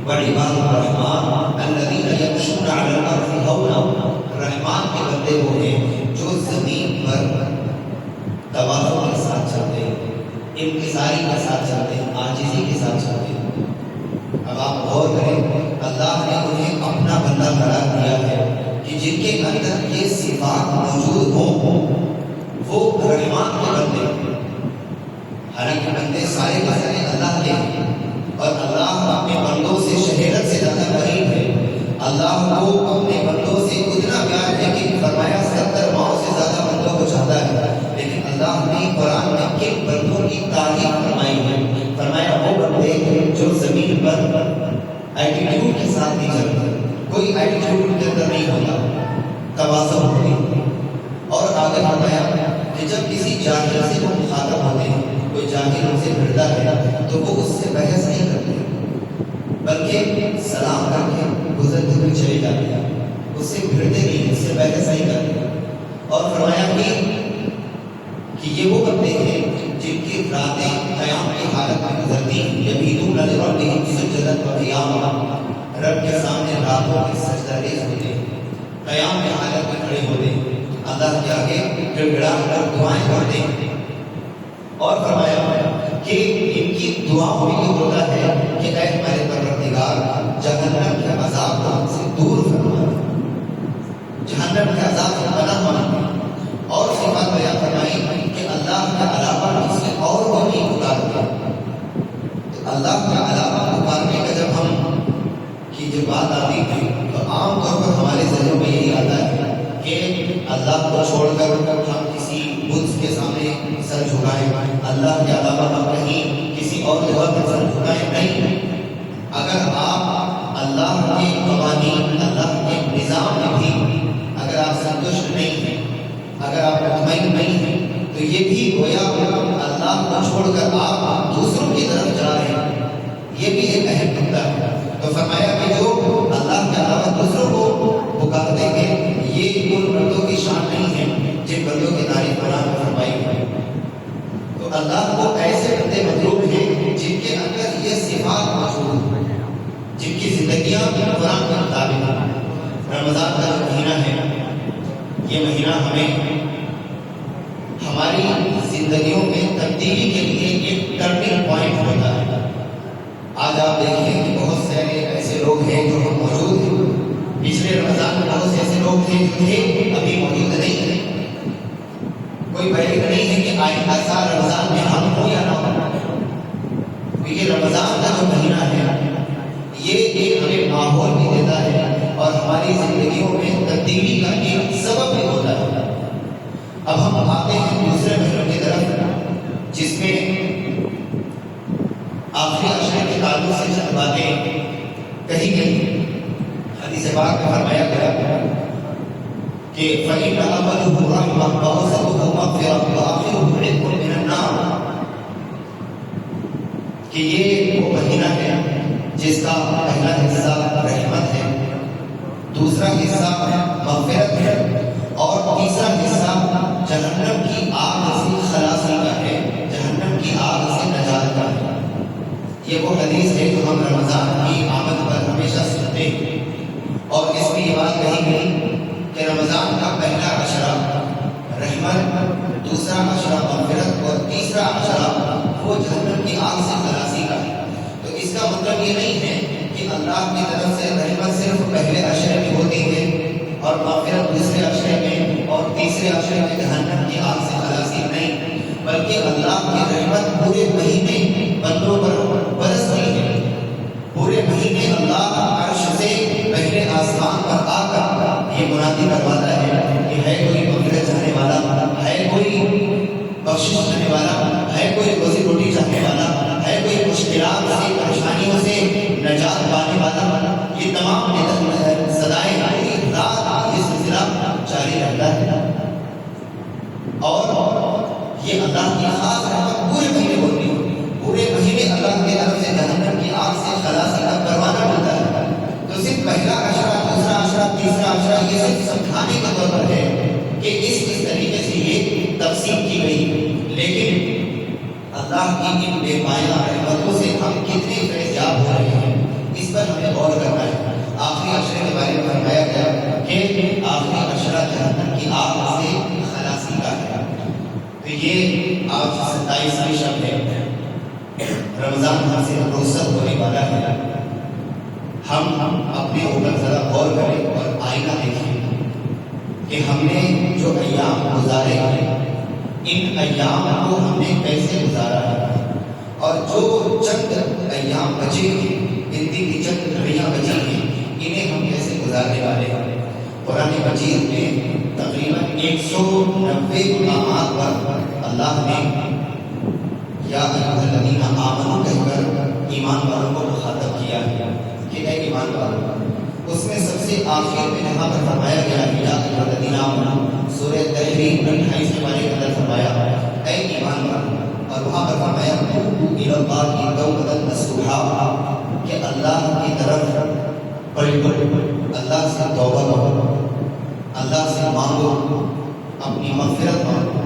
وعباد الرحمن الذین یمشون علی الارض ہونا, رحمان کے بندے وہ ہیں جو زمین پر تواضع کے ساتھ چلتے ہیں, انکساری کے ساتھ چلتے ہیں, عاجزی کے ساتھ چلتے ہیں. اب آپ غور کریں, اللہ نے انہیں اپنا بندہ قرار دیا ہے کہ جن کے اندر یہ صفات موجود ہوں وہ رحمان کے بندے. حالانکہ بندے سارے کے سارے اللہ کے ہیں اور اللہ اپنے بندوں سے شہرت سے زیادہ قریب ہے. اللہ کو اپنے بندوں سے اتنا پیار ہے کہ فرمایا 70 ماؤں سے زیادہ بندوں کو چاہتا ہے. لیکن اللہ نے قرآن میں کن بندوں کی تعریف فرمائی ہے؟ فرمایا وہ بندے جو زمین پر ایٹیٹیوڈ کے ساتھ نہیں چلتے, کوئی ایٹیٹیوڈ کے اندر نہیں ہوتا, تواضع ہوتی. اور آگے فرمایا کہ جب کسی جاہل سے وہ مخاطب ہوتے ہیں, کوئی جاہل ان سے بھڑتا ہے تو وہ اس سے بحث نہیں کرتے بلکہ سلام کر کے گزرتے ہوئے چلے جاتے ہیں, اس سے بھڑتے نہیں, اس سے بحث نہیں کرتے. اور فرمایا کہ یہ وہ بندے ہیں جن کی راتیں قیام کی حالت میں گزرتی ہیں, یبیتون لربہم سجدا و قیاما, رب کے سامنے راتوں کی سجدہ ریز ہوتے ہیں، قیام میں حالت میں کھڑے ہوتے ہیں، اللہ کے آگے گڑگڑا کر دعائیں کرتے ہیں، اور فرمایا کہ ان کی دعاؤں میں یہ ہوتا ہے کہ اے ہمارے پروردگار جہنم کے عذاب کو ہم سے دور فرما، جہنم کے عذاب سے پناہ مانگتے، اور صفات بیان فرمائی کہ اللہ کے علاوہ کسی اور کو نہیں پکارتے۔ اللہ کے علاوہ پکارنے کا جب ہم کی جو بات آتی ہے تو عام طور پر ہمارے ذہن میں یہی آتا ہے کہ اللہ کو چھوڑ کر ہم کسی بت کے سامنے سر جھکائیں، اللہ کے علاوہ ہم کہیں کسی اور جگہ پر سر جھکائیں، نہیں۔ اگر آپ اللہ کے قوانین، اللہ کے نظام میں بھی اگر آپ سنتشٹ نہیں ہیں، اگر آپ مطمئن نہیں ہیں، تو یہ بھی گویا اللہ کو چھوڑ کر آپ دوسروں کی طرف جا رہے ہیں، یہ بھی ایک اہم نقطہ ہے۔ تو فرمایا کہ جو اللہ کے علاوہ دوسروں کو پکارتے ہیں یہ ان بندوں کی شان نہیں ہے جن بندوں کی تعریف قرآن میں فرمائی ہے۔ تو اللہ کو ایسے بندے مطلوب ہیں جن کے اندر یہ صفات موجود ہیں، جن کی زندگیاں قرآن کے مطابق ہیں۔ رمضان کا جو مہینہ ہے، یہ مہینہ ہمیں ہماری زندگیوں میں تبدیلی کے لیے ایک ٹرننگ پوائنٹ ہوتا ہے۔ آج آپ دیکھیں کہ بہت سارے ایسے لوگ ہیں جو ہم موجود ہیں، پچھلے رمضان میں بہت سے ایسے لوگ تھے جو تھے ابھی موجود نہیں ہیں۔ کوئی بحث نہیں ہے کہ آئندہ سال رمضان میں ہم ہوں یا نہ ہوں، کیونکہ رمضان کا جو مہینہ ہے یہ ایک ہمیں ماحول بھی دیتا ہے اور ہماری زندگیوں میں تبدیلی کا ایک سبب بھی ہوتا ہے۔ اب ہم آتے ہیں دوسرے مہینوں کی طرف جس میں آخری عشرے کے تعلق سے چند باتیں کہی گئی۔ حدیث پاک میں فرمایا گیا کہ فَإِنَّ أَوَّلَهُ رَحْمَةٌ وَأَوْسَطُهُ مَغْفِرَةٌ وَآخِرُهُ عِتْقٌ مِّنَ النَّارِ، کہ یہ وہ مہینہ ہے جس کا پہلا حصہ رحمت ہے، دوسرا حصہ مغفرت ہے، اور تیسرا حصہ جہنم کی آگ سے خلاصی کا ہے، جہنم کی آگ سے نجات کا ہے۔ یہ وہ حدیث ہے جو ہم رمضان کی آمد پر ہمیشہ سنتے ہیں، اور اس میں یہ بات کہی گئی کہ رمضان کا پہلا عشرہ رحمت، دوسرا عشرہ مغفرت، اور تیسرا عشرہ وہ جہنم کی آگ سے خلاصی کا ہے۔ تو اس کا مطلب یہ نہیں ہے کہ اللہ کی طرف سے رحمت صرف پہلے عشرے میں ہوتی ہے اور مغفرت دوسرے عشرے میں اور تیسرے عشرے میں جہنم کی آگ سے خلاصی، نہیں، بلکہ اللہ کی رحمت پورے مہینے بندوں پر برستی ہے۔ پورے مہینے اللہ عرش سے پہلے آسمان پر آ کر یہ منادی کرواتا ہے کہ ہے کوئی مغفرت چاہنے والا، ہے کوئی بخشش کرنے والا، ہے کوئی روزی روٹی چاہنے والا، ہے کوئی مشکلات سے پریشانیوں سے نجات پانے والا۔ یہ تمام صدائیں پوری رات یہ سلسلہ جاری رہتا ہے، اور یہ اللہ کی خاص رحمت پورے مہینے ہوتی ہے۔ پورے مہینے اللہ کی طرف سے جہنم کی آگ سے خلاصی کا پروانہ ملتا ہے۔ تو صرف پہلا عشرہ، دوسرا عشرہ، تیسرا عشرہ یہ صرف سمجھانے کے طور پر ہے کہ اس طریقے سے یہ تقسیم کی گئی، لیکن اللہ کی ان بے پایہ رحمتوں سے ہم کتنے فیضیاب ہو رہے ہیں اس پر ہمیں غور کرنا ہے۔ آخری عشرے کے بارے میں فرمایا گیا کہ آخری عشرہ جہنم کی آگ سے خلاصی کا ہے۔ تو یہ آج 27ویں شب ہے، رمضان ہم سے رخصت ہونے والا ہے۔ ہم اپنے اوپر ذرا غور کریں اور آئینہ دیکھیں کہ ہم نے جو ایام گزارے ہیں ان ایام کو ہم نے کیسے گزارا ہے، اور جو چند ایام بچے ہیں، گنتی کی چند گھڑیاں بچی ہیں، انہیں ہم کیسے گزارنے والے ہیں۔ قرآن مجید میں تقریباً 190 مقامات پر اللہ نے یا ایھا الذین آمنوا کہہ کر ایمان والوں کو مخاطب کیا ہے کہ اے ایمان والوں۔ اس میں سب سے آخر میں جہاں پر فرمایا گیا ہے یا ایھا الذین آمنوا، سورہ تحریم 28 کے بارے میں فرمایا اے ایمان والوں، اور وہاں پر فرمایا توبوا الی اللہ توبۃ نصوحا، کہ اللہ کی طرف پلٹو، اللہ سے توبہ کرو، اللہ سے مانگو، اپنی مغفرت مانگو،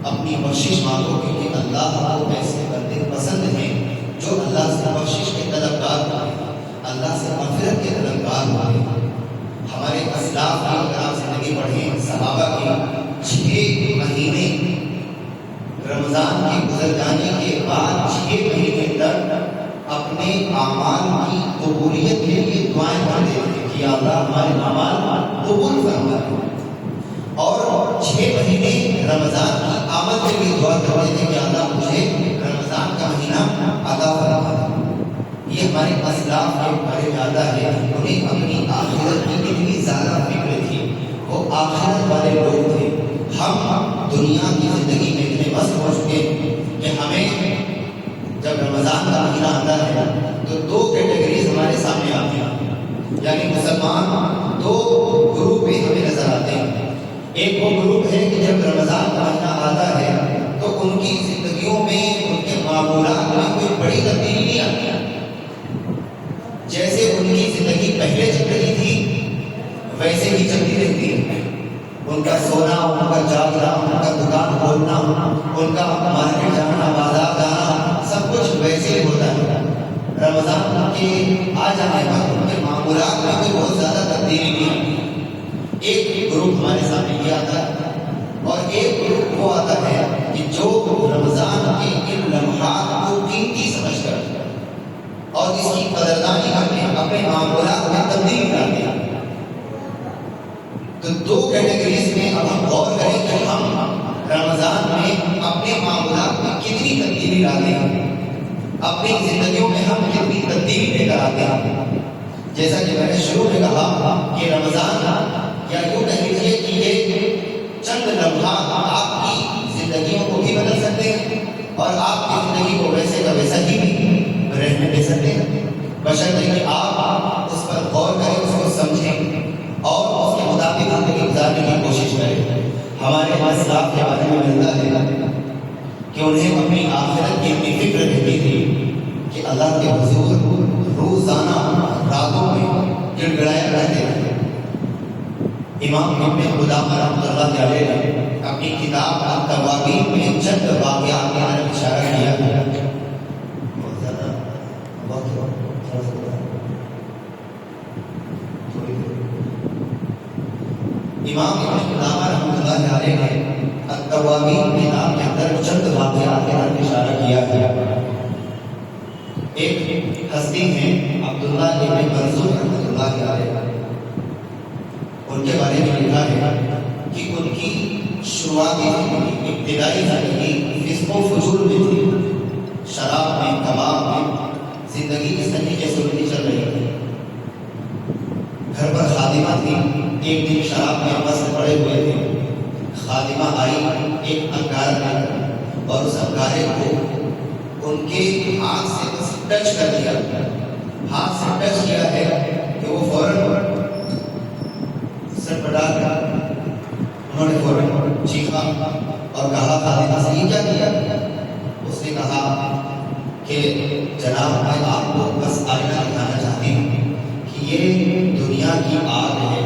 اپنی بخشش مانگو، کیونکہ اللہ کو ایسے بندے پسند ہیں جو اللہ سے بخشش کے طلبگار ہیں، اللہ سے مغفرت کے طلبگار ہیں۔ ہمارے اسلاف کی اگر آپ زندگی پڑھیں صحابہ کی 6 مہینے رمضان کے گزر جانے کے بعد 6 مہینے تک اپنے اعمال کی قبولیت کے لیے دعائیں کرتے تھے کہ اللہ ہمارے اعمال قبول فرما، اور 6 مہینے رمضان کی آمد کے لیے دعا کرتے تھے کہ اللہ مجھے رمضان کا مہینہ عطا فرما۔ یہ ہمارے اسلاف کے بڑے زیادہ ہے، انہیں اپنی آخرت کی اتنی زیادہ فکر تھی، وہ آخرت والے لوگ تھے۔ ہم دنیا کی زندگی میں اتنے مست ہو چکے کہ ہمیں جب رمضان کا مہینہ آتا ہے تو 2 کیٹیگریز ہمارے سامنے آتی ہیں، یعنی مسلمان 2 گروپ میں ہمیں نظر آتے ہیں۔ ایک وہ گروپ ہے کہ جب رمضان کا مہینہ آتا ہے تو ان کی زندگیوں میں، ان کے معمولات میں کوئی بڑی تبدیلی نہیں آتی، جیسے ان کی زندگی پہلے چل رہی تھی ویسے ہی چلتی رہتی ہے۔ ان کا سونا، ان کا جاگنا، ان کا دکان کھولنا، ان کا مارکیٹ جانا، بازار جانا، سب کچھ ویسے ہی ہوتا ہے۔ رمضان کے آ جانے پر ان کے معمولات میں کوئی بہت زیادہ تبدیلی نہیں آتی۔ ایک گروپ ہمارے سامنے یہ آتا ہے، اور ایک گروپ وہ آتا ہے کہ جو رمضان کے ان لمحات کو قیمتی سمجھ کر اور اس کی قدردانی کر کے اپنے معمولات میں تبدیلی لاتے ہیں۔ تو 2 کیٹیگریز میں اب ہم غور کریں کہ ہم رمضان میں اپنے معمولات میں کتنی تبدیلی لاتے ہیں، اپنی زندگیوں میں ہم کتنی تبدیلی لے کر آتے ہیں۔ جیسا کہ میں نے شروع میں کہا کہ رمضان یا یوں کہہ لیجیے کہ یہ چند لمحات آپ کی زندگیوں کو بھی بدل سکتے ہیں اور آپ کی زندگی کو ویسے کا ویسا ہی رہنے دے سکتے ہیں، بشرطے کہ آپ اس پر غور کریں، اس کو سمجھیں اور اس کے مطابق زندگی گزارنے کی کوشش کریں۔ ہمارے اسلاف کے بارے میں ملتا ہے کہ انہیں اپنی آخرت کی اتنی فکر رہتی تھی کہ اللہ کے حضور روزانہ راتوں میں گڑ گڑایا کرتے تھے۔ امام ابن قدامہ رحمۃ اللہ علیہ نے اپنی کتاب التوابین میں چند واقعات کی طرف اشارہ کیا ہے۔ امام ابن قدامہ رحمۃ اللہ علیہ نے التوابین کتاب کے اندر چند واقعات کی طرف اشارہ کیا ہے۔ ایک ہستی ہیں عبداللہ ابن مرزوق رحمۃ اللہ علیہ، ان کے بارے میں لکھا ہے کہ ان کی شروعاتی ابتدائی زندگی فسق و فجور میں تھی، شراب میں، کباب میں، زندگی اس طریقے سے ان کی چل رہی تھی۔ گھر پر خادمہ تھی، ایک دن شراب میں مست پڑے ہوئے تھے، خادمہ آئی ایک انگارہ لے کر اور اس انگارے کو ان کے ہاتھ سے بس ٹچ کر دیا، ہاتھ سے ٹچ کیا ہے کہ وہ فوراً سر پٹا کر انہوں نے فوراً چیخا اور کہا خادمہ سے یہ کیا کیا؟ اس نے کہا کہ جناب میں آپ کو بس آئینہ دکھانا چاہتی ہوں کہ یہ دنیا کی آگ ہے،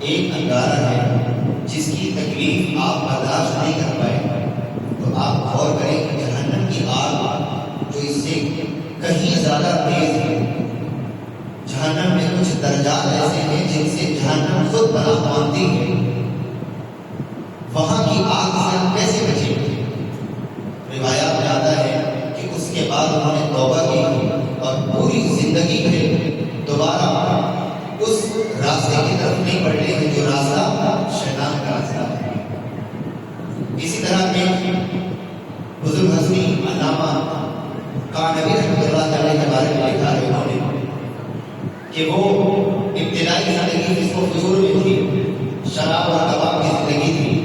ایک انگارہ ہے جس کی تکلیف آپ برداشت نہیں کر پائے، تو آپ غور کریں کہ جہنم کی آگ جو اس سے کہیں زیادہ تیز ہے، جہنم میں کچھ درجات ایسے ہیں جن سے جہنم خود پناہ مانگتی ہے، وہاں کی آگ سے ہم کیسے بچیں گے؟ روایات میں آتا ہے کہ اس کے بعد انہوں نے توبہ کی اور پوری زندگی میں دوبارہ اس راستے کی طرف نہیں پلٹے ہیں جو راستہ شیطان کا راستہ ہے۔ اسی طرح ایک بزرگ ہستی علامہ کانوی رحمۃ اللہ علیہ کے بارے میں لکھا ہے انہوں نے کہ وہ ابتدائی زندگی فسق و فجور میں تھی، شراب اور کباب کی زندگی تھی،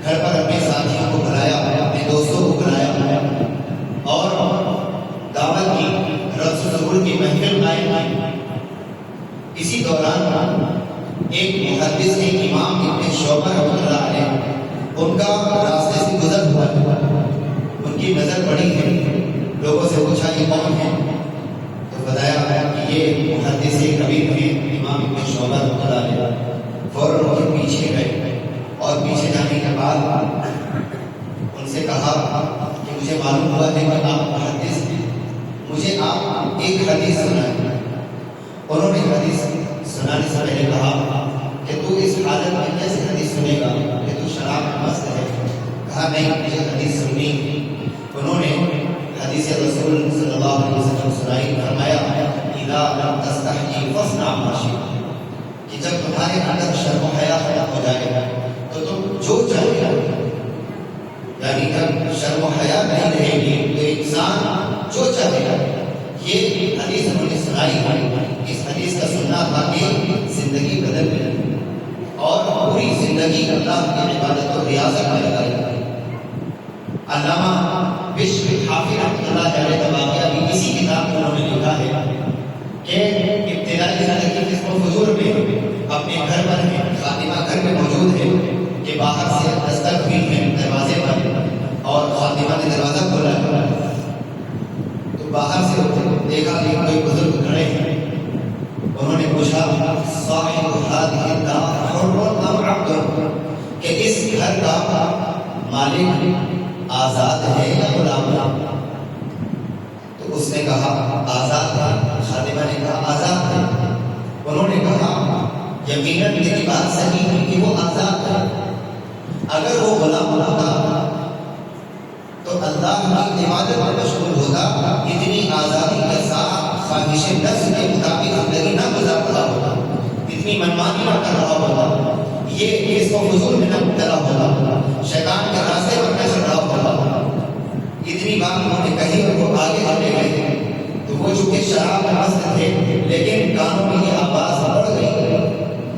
گھر پر اپنے ساتھیوں کو بلایا، اپنے دوستوں کو بلایا اور دعوت کی، رقص و ظہور کی محفل قائم کی۔ اسی دوران ایک محدث ہے امام ابن شعبہ رحمۃ اللہ علیہ، ان کا راستے سے گزر ہوا، ان کی نظر پڑی ہے، لوگوں سے پوچھا یہ کون ہے، تو بتایا کہ یہ محدث کبیر ہیں امام ابن شعبہ رحمۃ اللہ علیہ۔ فوراً وہ پیچھے گئے اور پیچھے جانے کے بعد ان سے کہا کہ مجھے معلوم ہوا ہے کہ آپ محدث ہیں، مجھے آپ ایک حدیث سنائیں۔ انہوں نے حدیث سنانے سے پہلے کہا کہ تو اس حالت میں کیسے حدیث سنے گا کہ تو شراب میں مست ہے؟ کہا نہیں، مجھے حدیث سننی۔ انہوں نے حدیث رسول صلی اللہ علیہ وسلم سنائی، فرمایا اذا لم تستحی فاصنع ما شئت، کہ جب تمہارے اندر شرم و حیا ختم ہو جائے تو تم جو چاہے، یعنی جب شرم و حیا نہیں رہے گی تو انسان جو چاہے گا۔ یہ حدیث انہوں نے سنائی، اس حدیث کا سننا تھا کہ زندگی بدل گئی اور پوری زندگی اللہ کی عبادت و ریاضت میں لگائی۔ علامہ بشر حافظ رحمۃ اللہ علیہ کا واقعہ بھی اسی کتاب میں انہوں نے لکھا ہے کہ ابتدائی زندگی جس کو حضور میں اپنے گھر پر ہے، خاتمہ گھر میں موجود ہے کہ باہر سے دستک ہوئی ہے دروازے پر اور خاتمہ نے دروازہ کھولا تو باہر سے دیکھا کہ کوئی بزرگ کھڑے ہیں۔ انہوں نے پوچھا صاحب هذه الدار حر ام عبد، کہ اس گھر کا مالک آزاد ہے یا غلام؟ تو اس نے کہا آزاد ہے۔ خادمہ نے کہا آزاد ہے۔ انہوں نے کہا یقیناً میری بات صحیح ہے کہ وہ آزاد ہے، اگر وہ غلام ہوتا تو اللہ کی عبادت میں مشغول ہوتا، اتنی آزادی کے ساتھ خواہش نفس کے مطابق زندگی نہ گزار رہا ہوتا، اتنی منمانی نہ کر رہا ہوتا، یہ اس کو فضول میں نہ مبتلا ہوتا، شیطان کے راستے پر نہ چل رہا ہوتا۔ اتنی بات انہوں نے کہی اور وہ آگے آگے گئے تو وہ چونکہ شراب میں مست تھے لیکن کانوں میں یہ آواز بڑھ گئی۔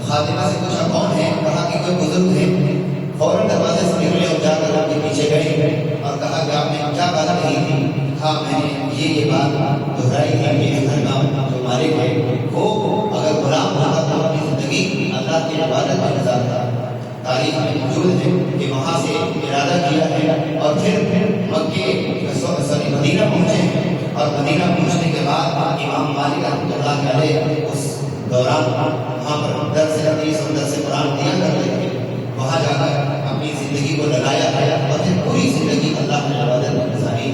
خاتمہ سے پوچھا کون ہے؟ کہا کہ کوئی بزرگ ہے۔ فوراً دروازے سے نکلے اور جا کر ان کے پیچھے گئے اور کہا کہ آپ نے کیا بات کہی تھی؟ ہاں میں نے یہ بات دہرائی تھی کہ گھر کا جو مالک ہے وہ اگر غلام ہوتا تو اپنی زندگی اللہ کی عبادت میں گزارتا۔ تاریخ میں موجود ہے کہ وہاں سے ارادہ کیا ہے اور پھر مدینہ پہنچے اور مدینہ پہنچنے کے بعد امام مالک رحمۃ اللہ علیہ اس دوران وہاں پر درس حدیث اور درس قرآن دیا کرتے تھے، وہاں جا کر اپنی زندگی کو لگایا ہے اور پھر پوری زندگی اللہ کی عبادت میں گزاری۔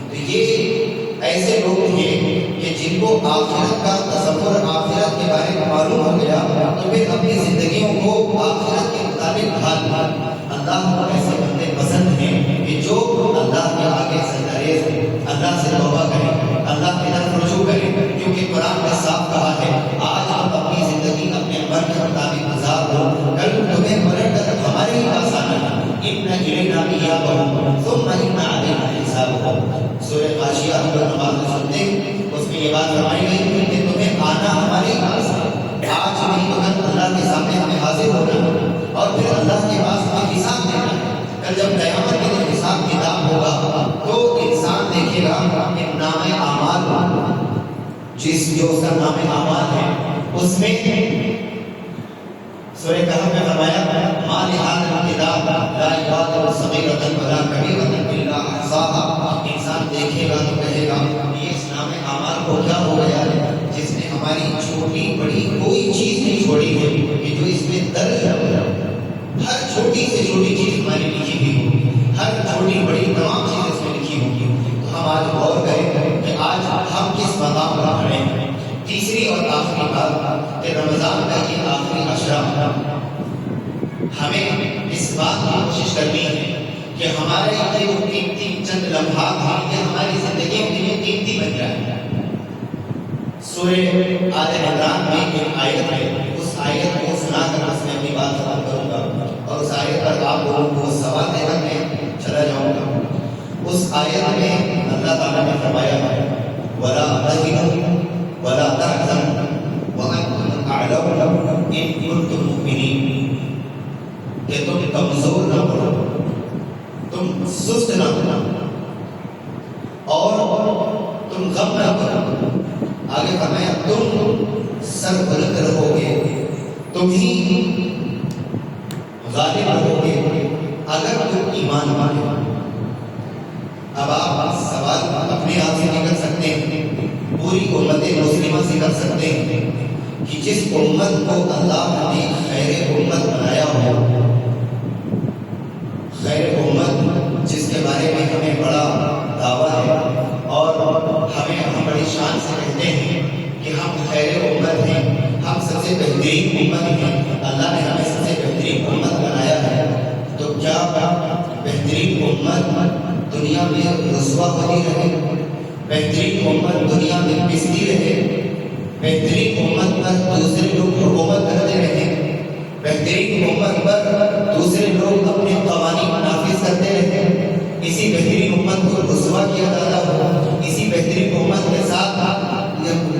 تو یہ ایسے لوگ تھے کہ جن کو آخرت کا تصور، آخرت کے بارے میں معلوم ہو گیا تو پھر اپنی زندگیوں کو آخرت کے مطابق ڈھال۔ اللہ کو ایسے بندے پسند ہیں کہ جو اللہ کے آگے سجدہ اللہ سے توبہ کریں، اللہ کی طرف رجوع کریں، کیونکہ قرآن نے صاف کہا ہے آج ہم اپنی زندگی اپنے عمر کے مطابق گزار دو، کل تمہیں پلٹ کر ہمارے ہی پاس آنا ہے۔ ان الینا ایابہم ثم ان علینا حسابہم۔ سورہ غاشیہ جو نماز میں سنتے اس میں یہ بات فرمائی گئی کہ تمہیں آنا ہمارے پاس ہے، آج نہیں تو کل اللہ کے سامنے ہمیں حاضر ہونا اور پھر اللہ کے پاس ہمیں حساب دینا ہے۔ کل جب قیامت کے دن حساب کتاب ہوگا تو انسان دیکھے گا کہ نام اعمال جس جو اس کا نام اعمال ہے اس میں سورہ کہف میں فرمایا ما لهذا الكتاب لا يغادر صغيرة ولا كبيرة الا احصاها۔ انسان دیکھے گا تو کہے گا یہ اس نام اعمال کو کیا ہو گیا ہے جس نے ہماری چھوٹی بڑی کوئی چیز نہیں چھوڑی ہے کہ جو اس میں درج ہے۔ ہر چھوٹی سے چھوٹی چیز ہماری لکھی ہوئی ہوگی، ہر چھوٹی بڑی تمام چیز اس میں لکھی ہوگی۔ تو ہم آج غور کریں کہ آج ہم کس مقام پر کھڑے ہیں۔ تیسری اور آخری بات کہ رمضان کا یہ آخری عشرہ ہمیں اس بات کی کوشش کرنی ہے کہ ہمارے یہ وہ قیمتی چند لمحات ہیں کہ ہماری زندگیوں کے لیے قیمتی بن جائے۔ سورہ آل عمران میں ایک آیت ہے، اس آیت کو سنا کر اس میں اپنی بات ختم کروں گا اور اس آیت پر آپ لوگوں کو سوال دے کر میں چلا جاؤں گا۔ اس آیت میں اللہ تعالیٰ نے فرمایا ہے وَلَا تَهِنُوا وَلَا تَحْزَنُوا وَأَنتُمُ الْأَعْلَوْنَ إِن كُنتُم مُّؤْمِنِينَ، کہ تم کمزور نہ بنو، تم سست نہ بنو اور تم غم نہ کرو۔ آگے فرمایا تم سر بلند رہو گے، تم ہی غالب رہو گے اگر تم ایمان مانے۔ اب آپ سوال اپنے آپ سے نہیں کر سکتے ہیں، پوری امت مسلمہ سے کر سکتے ہیں کہ جس امت کو اللہ نے خیر امت بنایا ہو، خیر امت جس کے بارے میں ہمیں بڑا دعویٰ ہے اور ہم بڑی شان سے کہتے ہیں کہ ہم خیر امت ہیں، ہم سب سے بہترین امت ہیں، اللہ نے ہمیں سب سے بہترین امت بنایا ہے، تو کیا بہترین امت دنیا میں رسوا ہوتی رہے؟ بہترین امت دنیا میں پستی رہے؟ بہترین امت پر دوسرے لوگ حکومت کرتے رہے؟ بہترین امت پر دوسرے لوگ اپنے قوانین نافذ کرتے رہے؟ اسی بہترین امت کو رسوا کیا جاتا ہو، اسی بہترین امت کے ساتھ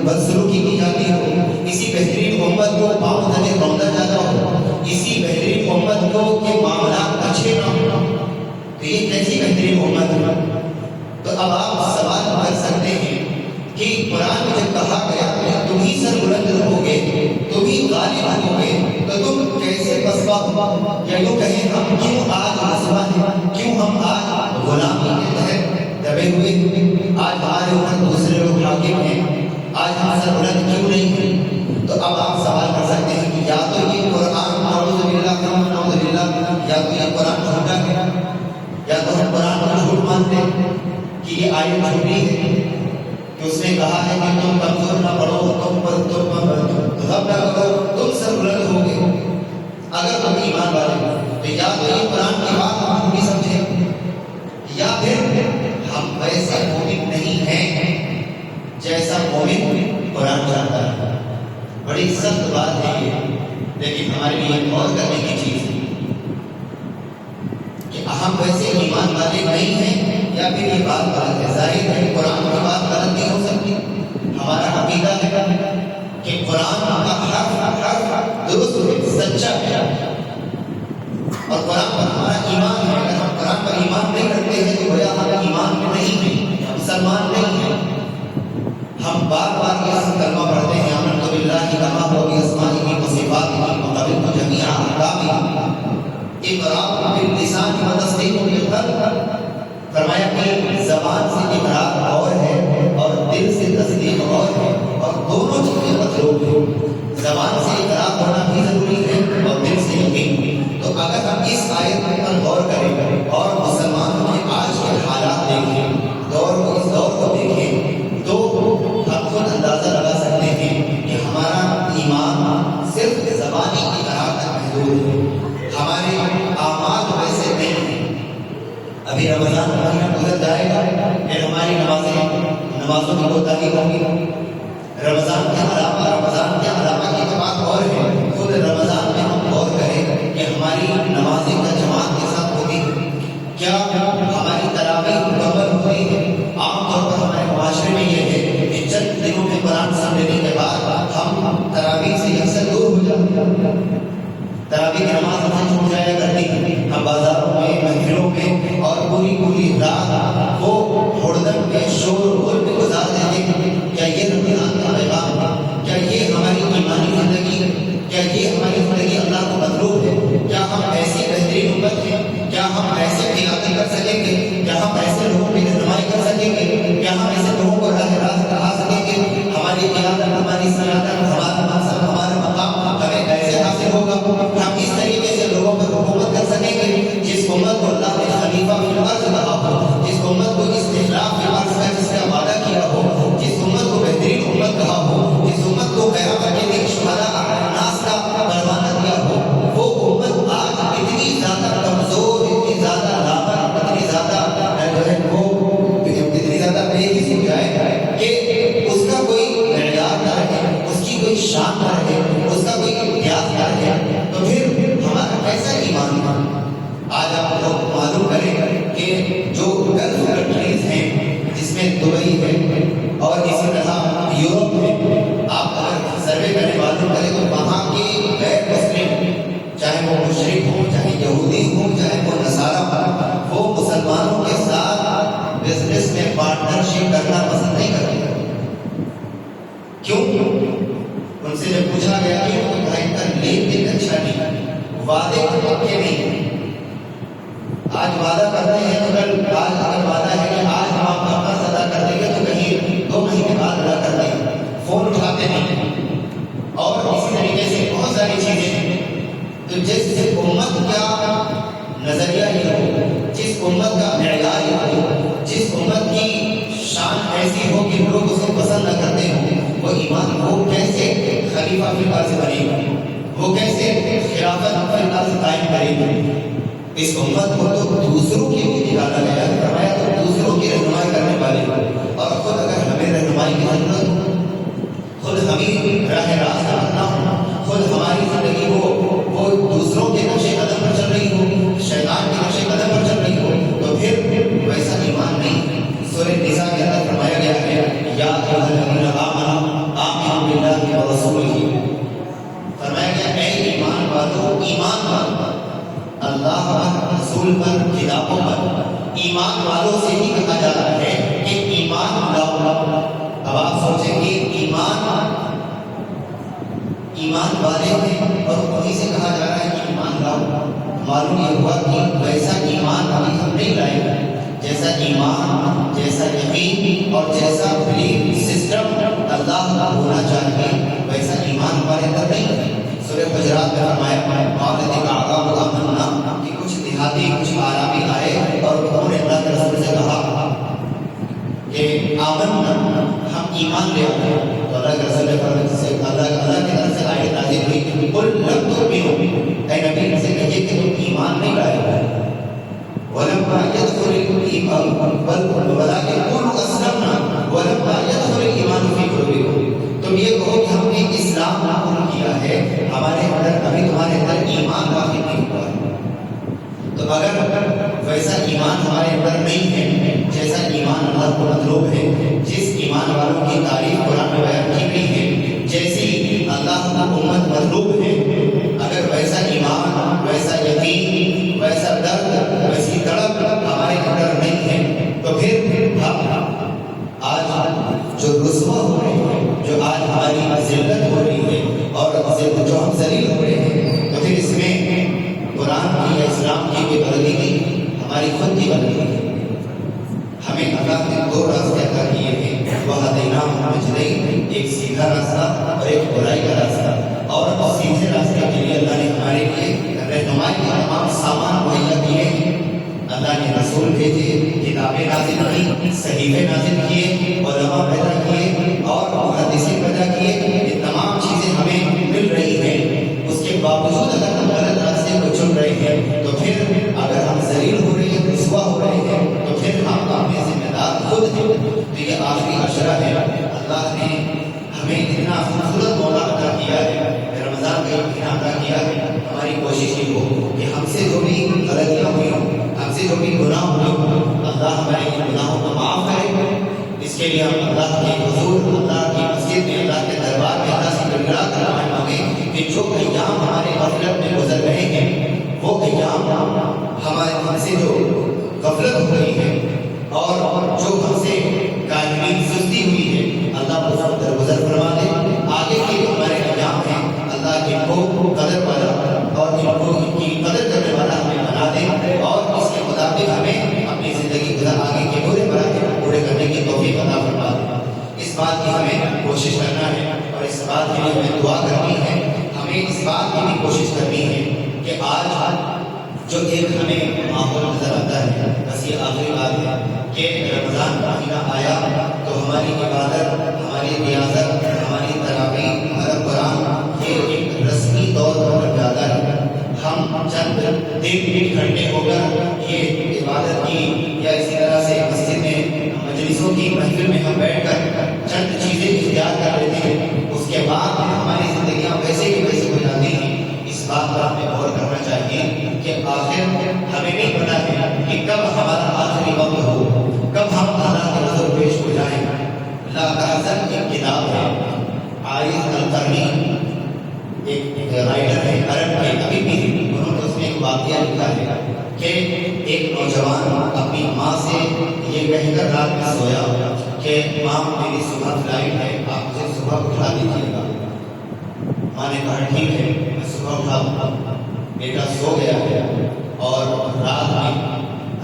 بدسلوکی کی جاتی ہو، اسی بہترین امت کو پاؤں تلے روندا جاتا ہو، اسی بہترین امت کو کے معاملات اچھے نہ ہوں، تو یہ کیسی بہترین امت ہے؟ تو اب آپ سوال کر سکتے ہیں کہ قرآن میں جب کہا گیا کہ تم ہی سر بلند رہو گے، تم ہی غالب ہو گے، تو تم کیسے رسوا ہو؟ یا یوں کہیں ہم کیوں آج رسوا ہیں، کیوں ہم آج غلامی کے تحت دبے ہوئے ہیں، آج ہمارے اوپر دوسرے لوگ حاکم ہیں، آج ہم سر بلند کیوں نہیں ہیں؟ تو اب آپ سوال کر سکتے ہیں کہ یا تو یہ قرآن نعوذ باللہ یا تو یہ قرآن جھوٹا ہے، یا تو ہم قرآن کو جھوٹ مانتے ہیں کہ یہ آیت جھوٹی ہے کہ اس نے کہا ہے کہ تم کمزور نہ پڑھو، تم غم نہ کرو، تم سر بلند ہو گے۔ اگر تم ایمان والے ہو تو یا تو یہ قرآن کی بات ہم جھوٹی سمجھیں، یا پھر ہم ویسے مومن نہیں ہیں جیسا مومن قرآن جانتا ہے۔ بڑی سخت بات ہے یہ، لیکن ہمارے لیے غور کرنے کی چیز ہے کہ ہم ویسے ایمان والے نہیں ہیں یا پھر یہ بات غلط ہے۔ ظاہر ہے قرآن کی بات غلط نہیں ہو سکتی، ہمارا عقیدہ ہے کہ قرآن کا حرف درست ہے، سچا ہے، اور قرآن پر ہمارا ایمان ہے۔ اگر ہم قرآن پر ایمان نہیں رکھتے ہیں تو گویا ہم ایمان میں نہیں ہیں، ہم مسلمان نہیں ہیں۔ ہم بار بار یہ کلمہ پڑھتے ہیں آمنت باللہ کما هو باسمائہ وصفاتہ وقبلت جمیع احکامہ، اقرار باللسان وتصدیق بالقلب۔ فرمایا کہ زبان سے اقرار اور ہے اور دل سے تصدیق اور ہے، اور دونوں چیزیں مطلوب ہیں۔ زبان سے اقرار ہونا بھی ضروری ہے اور دل سے یقین بھی۔ تو اگر ہم اس آیت پر غور کریں اور مسلمانوں کے آج کے حالات دیکھیں، اس دور کو دیکھیں، تو ہم خود اندازہ لگا سکتے ہیں کہ ہمارا ایمان صرف زبانی اقرار تک محدود ہے، ہمارے اعمال ویسے نہیں ہیں۔ ابھی رمضان مہینہ گزر جائے گا، پھر ہماری نمازوں کی کوتاہی ہوگی۔ رمضان کے علاوہ کی بات اور ہے، خود رمضان میں ہم غور کریں کہ ہماری نمازیں کا جماعت کے ساتھ ہوتی ہے، کیا ہماری تراویح مکمل ہوتی ہے؟ عام طور پر ہمارے معاشرے میں یہ ہے کہ چند دنوں میں قرآن سن لینے کے بعد ہم تراویح سے اکثر دور ہو جاتے ہیں، تراویح کی نماز ہم چھوٹ جایا کرتی ہے۔ ہم بازاروں میں، محفلوں میں اور پوری رات وہ ہڑدنگ میں، شور و غل میں گزار دیتے ہیں۔ کیا یہ رمضان کا پیغام ہے؟ کیا یہ ہماری ایمانی زندگی ہے؟ کیا یہ ہماری زندگی اللہ کو مطلوب ہے؟ کیا ہم ایسی بہترین امت ہیں؟ کیا ہم ایسے قیادت کر سکیں گے؟ کیا ہم ایسے لوگوں کی رہنمائی کر سکیں گے؟ کیا ہم ایسے لوگوں کو راہ راست دکھا سکیں گے؟ ہماری قیادت، ہماری سیادت، ہمارا منصب، ہمارا مقام ہمیں ایسے حاصل ہوگا ہم اس طریقے سے لوگوں پر حکومت کر سکیں گے جس امت کو اللہ نے خلیفہ فی الارض کہا ہو، جس امت کو استخلاف فی الارض کا جس کا وعدہ کیا ہو، جس امت کو بہترین امت کہا ہو، جس امت کو قیامت کے دن شہداء ناس کا پروانہ دیا ہو، وہ امت آج اتنی زیادہ کمزور، اتنی زیادہ لاپر، اتنی زیادہ بے حس ہو جائے کہ اس کا کوئی معیار نہ رہے، اس کی کوئی شان نہ رہے، اس کا کوئی امتیاز نہ رہے، تو پھر ہمارا کیسا ایمان ہے؟ آج آپ لوگ معلوم کریں کہ جو گلف کنٹریز ہیں جس میں دبئی ہے اور اسی طرح یورپ میں، آپ اگر سروے کرنے معلوم کریں تو وہاں کے غیر مسلم، چاہے وہ مشرک ہوں، چاہے یہودی ہوں، چاہے وہ نصارہ ہوں، وہ مسلمانوں کے ساتھ بزنس میں پارٹنرشپ کرنا پسند نہیں کرتے۔ کیوں؟ ان سے جب پوچھا گیا کہ ان کا لین دین اچھا نہیں، وعدے پکے نہیں، آج وعدہ کرتے ہیں تو کل آج اگر وعدہ ہے کہ آج ہم آپ کا قرض ادا کر دیں گے تو کہیں 2 مہینے بعد ادا کر دیں گے، فون اٹھاتے نہیں، اور اسی طریقے سے بہت ساری چیزیں ہیں۔ تو جس امت کا نظریہ یہ ہو، جس امت کا معیار یہ ہو، جس امت کی شان ایسی ہو کہ لوگ اسے پسند نہ کرتے ہوں، وہ ایمان وہ کیسے خلیفہ فی الارض بنے گا؟ وہ کیسے خلافت فی الارض قائم کریں گے؟ اس امت کو تو دوسروں کے لیے نکالا گیا، فرمایا تو دوسروں کی رہنمائی کرنے والے، اور خود اگر ہمیں رہنمائی کی ضرورت ہو، خود ہمیں راہ راست کرنا ہو، خود ہماری زندگی وہ دوسروں کے نقش قدم پر چل رہی ہو، شیطان کے نقش قدم پر چل رہی ہو، تو پھر ویسا ایمان نہیں۔ سورہ نساء کے اندر فرمایا گیا ہے یا ایھا الذین آمنوا آمنوا باللہ ورسولہ، فرمایا گیا اے ایمان والو، ایمان والو اللہ پر، رسول پر، کتابوں پر، ایمان والوں سے ہی کہا جا رہا ہے کہ ایمان لاؤ۔ اب آپ سوچیں کہ ایمان والے ہیں اور انہیں سے کہا جا رہا ہے کہ ایمان لاؤ، معلوم یہ ہوا کہ ویسا ایمان ابھی ہم نہیں لائے، جیسا ایمان، جیسا یقین اور جیسا بلیف سسٹم اللہ کا ہونا چاہیے ویسا ایمان ہمارے اندر نہیں ہے۔ سورہ حجرات میں فرمایا قالت الاعراب آمنا، کہ کچھ دیہاتی، کچھ عربی آئے اور انہوں نے اللہ کے رسول سے کہا کہ آمنا، ہم ایمان لے آئے، تو اللہ کے رسول نے فرمایا سے اللہ کی طرف سے آیت نازل ہوئی قل لم تؤمنوا، اے نبی سے کہیے کہ تم ایمان نہیں لائے، ولما يدخل الإيمان ولكن قولوا أسلمنا ولما يدخل الإيمان في قلوبكم، تم یہ کہو کہ ہم نے اسلام قبول کیا ہے، ہمارے اندر ابھی تمہارے اندر ایمان داخل نہیں ہوا ہے۔ تو اگر ویسا ایمان ہمارے اندر نہیں ہے جیسا ایمان اللہ کو مطلوب ہے، جس ایمان والوں کی تعریف قرآن میں بیان کی گئی ہے، جیسی اللہ کو امت مطلوب ہے، اگر ویسا ایمان، ویسا یقین، ویسا درد، ویسی تڑپ ہمارے اندر نہیں ہے، تو پھر ہم آج جو رسوا ہو رہے ہیں، جو آج ہماری ذلت ہو رہی ہے اور جو ہم ذلیل ہو رہے ہیں، تو پھر اس میں قرآن کی یا اسلام کی کوئی غلطی نہیں، ہماری خود کی غلطی ہے۔ ہمیں اللہ نے دو راستے عطا کیے ہیں، وَهَدَيْنَاهُ النَّجْدَيْنِ، ایک سیدھا راستہ اور ایک برائی کا راستہ، اور سیدھے راستے کے لیے اللہ نے ہمارے لیے رہنمائی کے تمام سامان مہیا کیے ہیں۔ اللہ نے رسول بھیجے، کتابیں نازل کی، صحیفے نازل کیے، علماء پیدا کیے اور محدثین پیدا کیے، یہ تمام چیزیں ہمیں مل رہی ہیں، اس کے باوجود اگر ہم غلط راستے کو چن رہے ہیں، تو پھر اگر ہم ذلیل ہو رہے ہیں، رسوا ہو رہے ہیں، تو پھر ہم اپنے ذمہ دار خود ہیں۔ تو یہ آخری عشرہ ہے، اللہ نے ہمیں اتنا خوبصورت موقع عطا کیا ہے، رمضان کا امتحان عطا کیا ہے۔ ہماری کوشش یہ ہو کہ ہم سے جو بھی غلطیاں ہوئی ہوں، ہم سے جو بھی گناہ ہوئے ہوں، اللہ ہمارے گناہوں کو معاف کرے۔ اس کے لیے ہم اللہ کے حضور، اللہ کی مسجد میں، اللہ کے دربار میں اللہ سے گڑگڑا کر دعائیں مانگیں کہ جو ایام ہمارے غفلت میں گزر رہے ہیں، وہ ایام ہم سے جو غفلت ہو رہی ہے اور جو ہم سے کاہلی سستی ہوئی ہے، اللہ اس کو درگزر فرما دے۔ آگے کے جو ہمارے ایام ہیں، اللہ ان کو قدر والا اور ان کی قدر کرنے والا ہمیں بنا دے، اور اس کے مطابق ہمیں اپنی زندگی آگے کے پورے مراحل پورے کرنے کی توفیق عطا فرما دے۔ اس بات کی ہمیں کوشش کرنا ہے، اور اس بات کے لیے ہمیں دعا کرنی ہے، ہمیں اس بات کی بھی کوشش کرنی ہے کہ آج جو ایک ہمیں ماحول نظر آتا ہے، بس یہ آخری بات ہے کہ رمضان کا مہینہ آیا تو ہماری عبادت، ہماری ریاضت، ہماری تراویح، ہمارا قرآن یہ ایک رسمی طور پر زیادہ ہے۔ ہم چند دن گھنٹے ہو کر یہ عبادت کی یا اسی طرح سے مسجد میں مجلسوں کی محفل میں ہم بیٹھ کر چند چیزیں اختیار کر لیتے ہیں، اس کے بعد ہماری زندگیاں ویسے کی ویسے ہو جاتی ہیں۔ اس بات پر ہمیں غور کرنا چاہیے کہ آخر ہمیں نہیں پتا ہے کہ کب ہمارا آخری وقت ہو، کب ہم اللہ کے نظر پیش ہو جائیں۔ اللہ کا حسن ایک کتاب ہے، عارض القرنی ایک رائٹر ہے عرب کے، ابھی بھی انہوں نے اس میں ایک واقعہ لکھا ہے کہ ایک نوجوان اپنی ماں سے یہ کہہ کر رات میں سویا کہ ماں میری صبح فلائٹ ہے، آپ مجھے صبح اٹھا دیجیے گا۔ ماں نے کہا ٹھیک ہے، میں صبح اٹھا دوں۔ بیٹا سو گیا ہے اور رات میں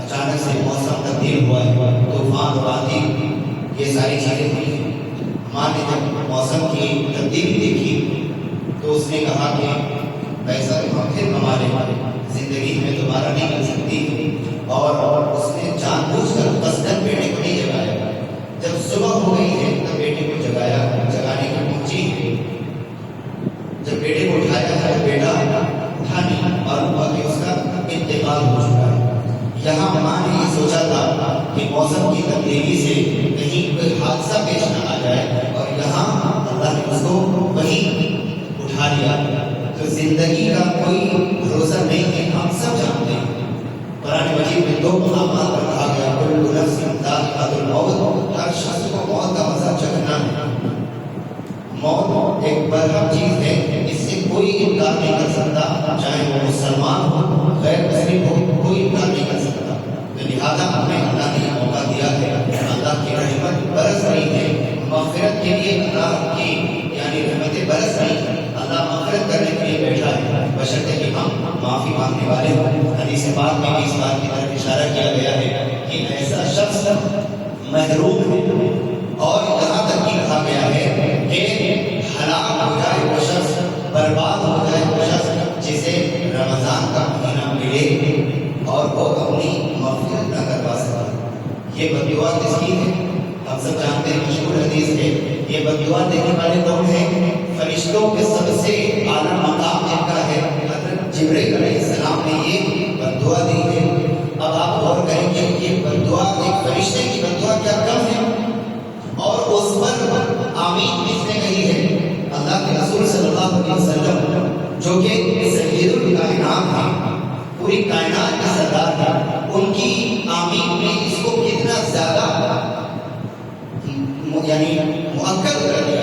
اچانک سے موسم تبدیل ہوا ہے، طوفان اور آندھی، یہ ساری چیزیں ہوئی ہیں۔ ماں نے جب موسم کی تبدیلی دیکھی تو اس نے کہا کہ پیسہ تو ہم پھر کما لیں، زندگی میں دوبارہ نہیں مل سکتی، اور اس نے جان بوجھ کر قصداً بیٹے کو نہیں جگایا۔ جب صبح ہو گئی ہے تب بیٹے کو جگایا، جگانے کی پہنچی ہے، جب بیٹے کو اٹھایا ہے موسم کی تبدیلی سے کہیں کوئی حادثہ پیش نہ آ جائے اور یہاں اللہ نے اس کو وہیں اٹھا لیا. تو زندگی کا کوئی بھروسہ نہیں ہے. ہم سب جانتے ہیں قرآن مجید میں 2 مقامات پر کہا گیا کل نفس ذائقۃ الموت، ہر شخص کو موت کا مزہ چکھنا ہے. موت ایک برحق چیز ہے، اس سے کوئی انکار نہیں کر سکتا، چاہے وہ مسلمان ہو غیر مسلم ہو، کوئی انکار نہیں کر سکتا. لہٰذا ہمیں اللہ نے موقع دیا ہے، اللہ کی رحمت برس رہی ہے، مغفرت کے لیے اللہ کی یعنی رحمتیں برس رہی ہیں. اللہ مغفرت کرنے کے لیے بیٹھا ہے بشرطے کہ ہم معافی مانگنے والے ہوں. حدیث پاک میں اس بات کی طرف اشارہ کیا گیا ہے کہ ایسا شخص محروم ہے اور یہاں تک کہ کہا گیا ہے کہ ہلاک ہو جائے وہ شخص، برباد ہو جائے وہ شخص جسے رمضان کا مہینہ ملے اور وہ اپنی مغفرت نہ کروا سکے. یہ بد دعا کس کی ہے؟ ہم سب جانتے ہیں، مشہور حدیث ہے. یہ بد دعا دینے والے کون ہیں؟ فرشتوں کے سب سے اعلیٰ مقام جن کا ہے حضرت جبرائیل علیہ السلام نے یہ بد دعا دی ہے. اب آپ غور کریں گے یہ بد دعا ایک فرشتے کی بد دعا کیا کم ہے اور اس پر آمین کس نے کہی ہے؟ اللہ کے رسول صلی اللہ علیہ وسلم جو کہ سید الکائنات ہیں، پوری کائنات کے سردار ہیں، ان کی آمین نے اس کو کتنا زیادہ یعنی مؤکد کر دیا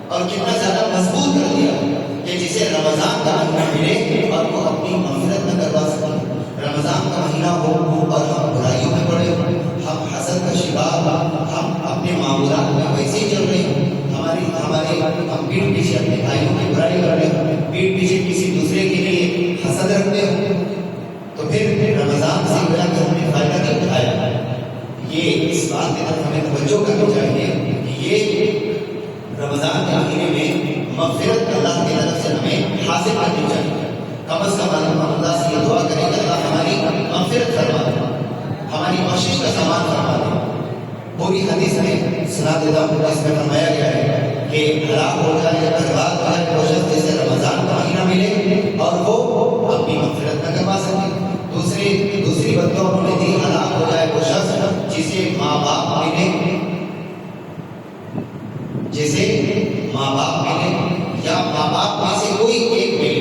اور کتنا زیادہ مضبوط کر دیا کہ جسے رمضان کا مہینہ ملے اور وہ اپنی مغفرت نہ کروا سکے. رمضان کا مہینہ ہو اور ہم برائیوں میں پڑے، ہم حسد کا شکار، ہم اپنے معمولات میں ویسے ہی چل رہے ہیں، ہم پیٹ پیچھے اپنے بھائیوں کی برائی کر رہے ہیں، پیٹ پیچھے کسی دوسرے کے لیے حسد رکھتے ہو، تو پھر رمضان سے گویا کہ ہم نے فائدہ نہیں اٹھایا. یہ اس بات کی طرف ہمیں توجہ کرنی چاہیے کہ یہ رمضان کے مہینے میں مغفرت اللہ کی طرف سے ہمیں حاصل کرنی چاہیے. کم از کم اللہ سے یہ دعا کریں کہ اللہ ہماری مغفرت فرما دے، ہماری بخشش کا سامان فرما دے. پوری حدیث میں سنا دیتا ہوں، اس میں فرمایا گیا ہے کہ ہلاک ہو جائے، برباد ہو جائے وہ شخص جسے رمضان کا مہینہ ملے اور وہ اپنی مغفرت نہ کروا سکے. دوسری بد دعا انہوں نے دی، ہلاک ہو جائے وہ شخص جسے ماں باپ ملے یا ماں باپ میں سے کوئی ایک ملے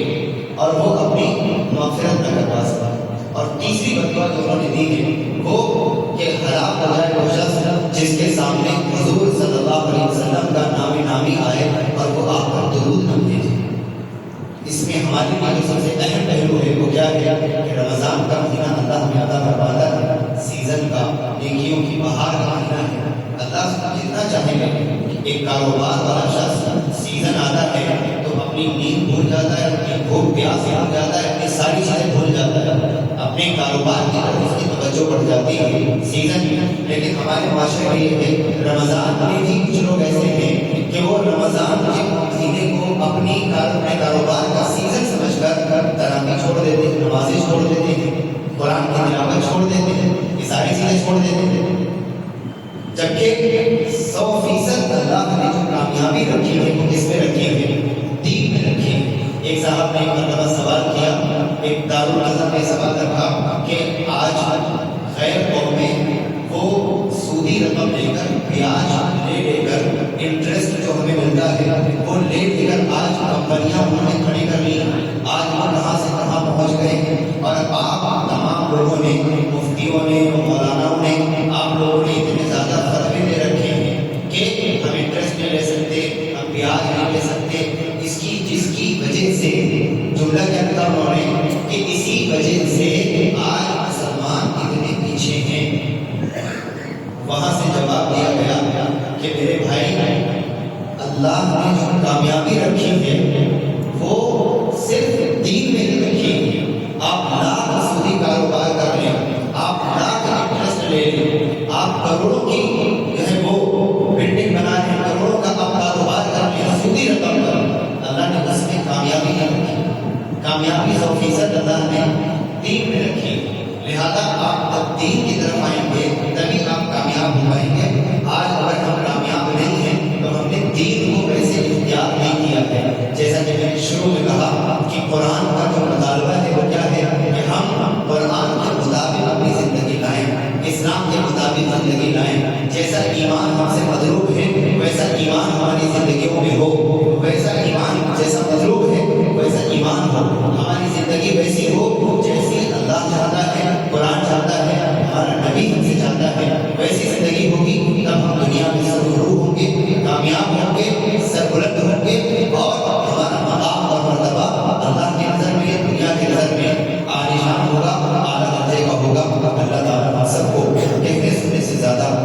اور وہ اپنی مغفرت نہ کروا سکے. اور تیسری بد دعا جو انہوں نے دی ہے وہ کہ ہلاک ہو جائے وہ شخص جس کے سامنے حضور صلی اللہ علیہ وسلم کا نامی آئے اور وہ آپ پر درود نہ بھیجے. اس میں ہمارے لیے جو سب سے اہم پہلو ہے وہ کیا ہے کہ رمضان کا مہینہ اللہ ہمیں عطا فرماتا ہے سیزن کا، نیکیوں کی بہار کا مہینہ ہے. اللہ جتنا چاہے گا. ایک کاروبار والا شخص سیزن آتا ہے تو اپنی نیند بھول جاتا ہے، اپنی بھوک پیاس بھول جاتا ہے، اپنی ساری چیزیں بھول جاتا ہے، اپنے کاروبار کی طرف اس کی توجہ بڑھ جاتی ہے سیزن میں. لیکن ہمارے معاشرے میں یہ ہے رمضان میں بھی کچھ لوگ ایسے ہیں کہ وہ رمضان کے مہینے کو اپنے کاروبار کا سیزن سمجھ کر تراویح چھوڑ دیتے ہیں، نمازیں چھوڑ دیتے ہیں، قرآن کی تلاوت چھوڑ دیتے ہیں، یہ ساری چیزیں چھوڑ دیتے ہیں. جبکہ 100% اللہ نے جو کامیابی رکھی ہے وہ کس میں رکھی ہے؟ دین میں رکھی ہے. ایک صاحب نے ایک مرتبہ سوال کیا، ایک دارالعلوم نے سوال رکھا کہ آج غیر قوم میں وہ سودی رقم لے کر، بیاج لے کر، انٹرسٹ جو ہمیں ملتا ہے وہ لے کر آج کمپنیاں انہوں نے کھڑی کر لی، آج وہ کہاں سے کہاں پہنچ گئے. اور آپ تمام لوگوں نے، مفتیوں نے، مولاناؤں نے، آپ لوگوں نے اتنے زیادہ فتوے دے رکھے ہیں کہ ہم انٹرسٹ نہیں لے سکتے، ہم بیاج نہیں لے سکتے. جس کی وجہ سے جملہ کیا کہا انہوں نے کہ اسی وجہ سے آج مسلمان اتنے پیچھے ہیں. وہاں سے جواب دیا گیا کہ میرے بھائی، اللہ نے جو کامیابی رکھی ہے وہ صرف دین میں ہی رکھی ہے. آپ لاکھ سودی کاروبار کر لیں، آپ لاکھ انٹرسٹ لے لیں، آپ کروڑوں کی جو ہے وہ بلڈنگ بنا لیں، کروڑوں کا آپ کاروبار کر لیں سودی رقم پر، اللہ نے اس میں کامیابی نہ رکھی. کامیابی 100% اللہ نے دین میں رکھی. لہذا آپ جب دین کی طرف آئیں گے تبھی آپ کامیاب ہو پائیں گے. آج اگر ہم کامیاب نہیں ہیں تو ہم نے دین کو ویسے اختیار نہیں کیا ہے. جیسا کہ میں نے شروع میں کہا کہ قرآن کا جو مطالبہ ہے وہ کیا ہے کہ ہم قرآن کے مطابق اپنی زندگی لائیں، اسلام کے مطابق نہیں ہوگی تب ہم دنیا میں سرخرو ہوں گے، کامیاب ہوں گے، سربلند ہوں گے، اور ہمارا مقام اور مرتبہ اللہ کی نظر میں، دنیا کی نظر میں عالیشان ہوگا، اعلیٰ درجے کا ہوگا۔ اللہ تعالیٰ ہم سب کو کہنے سننے سے زیادہ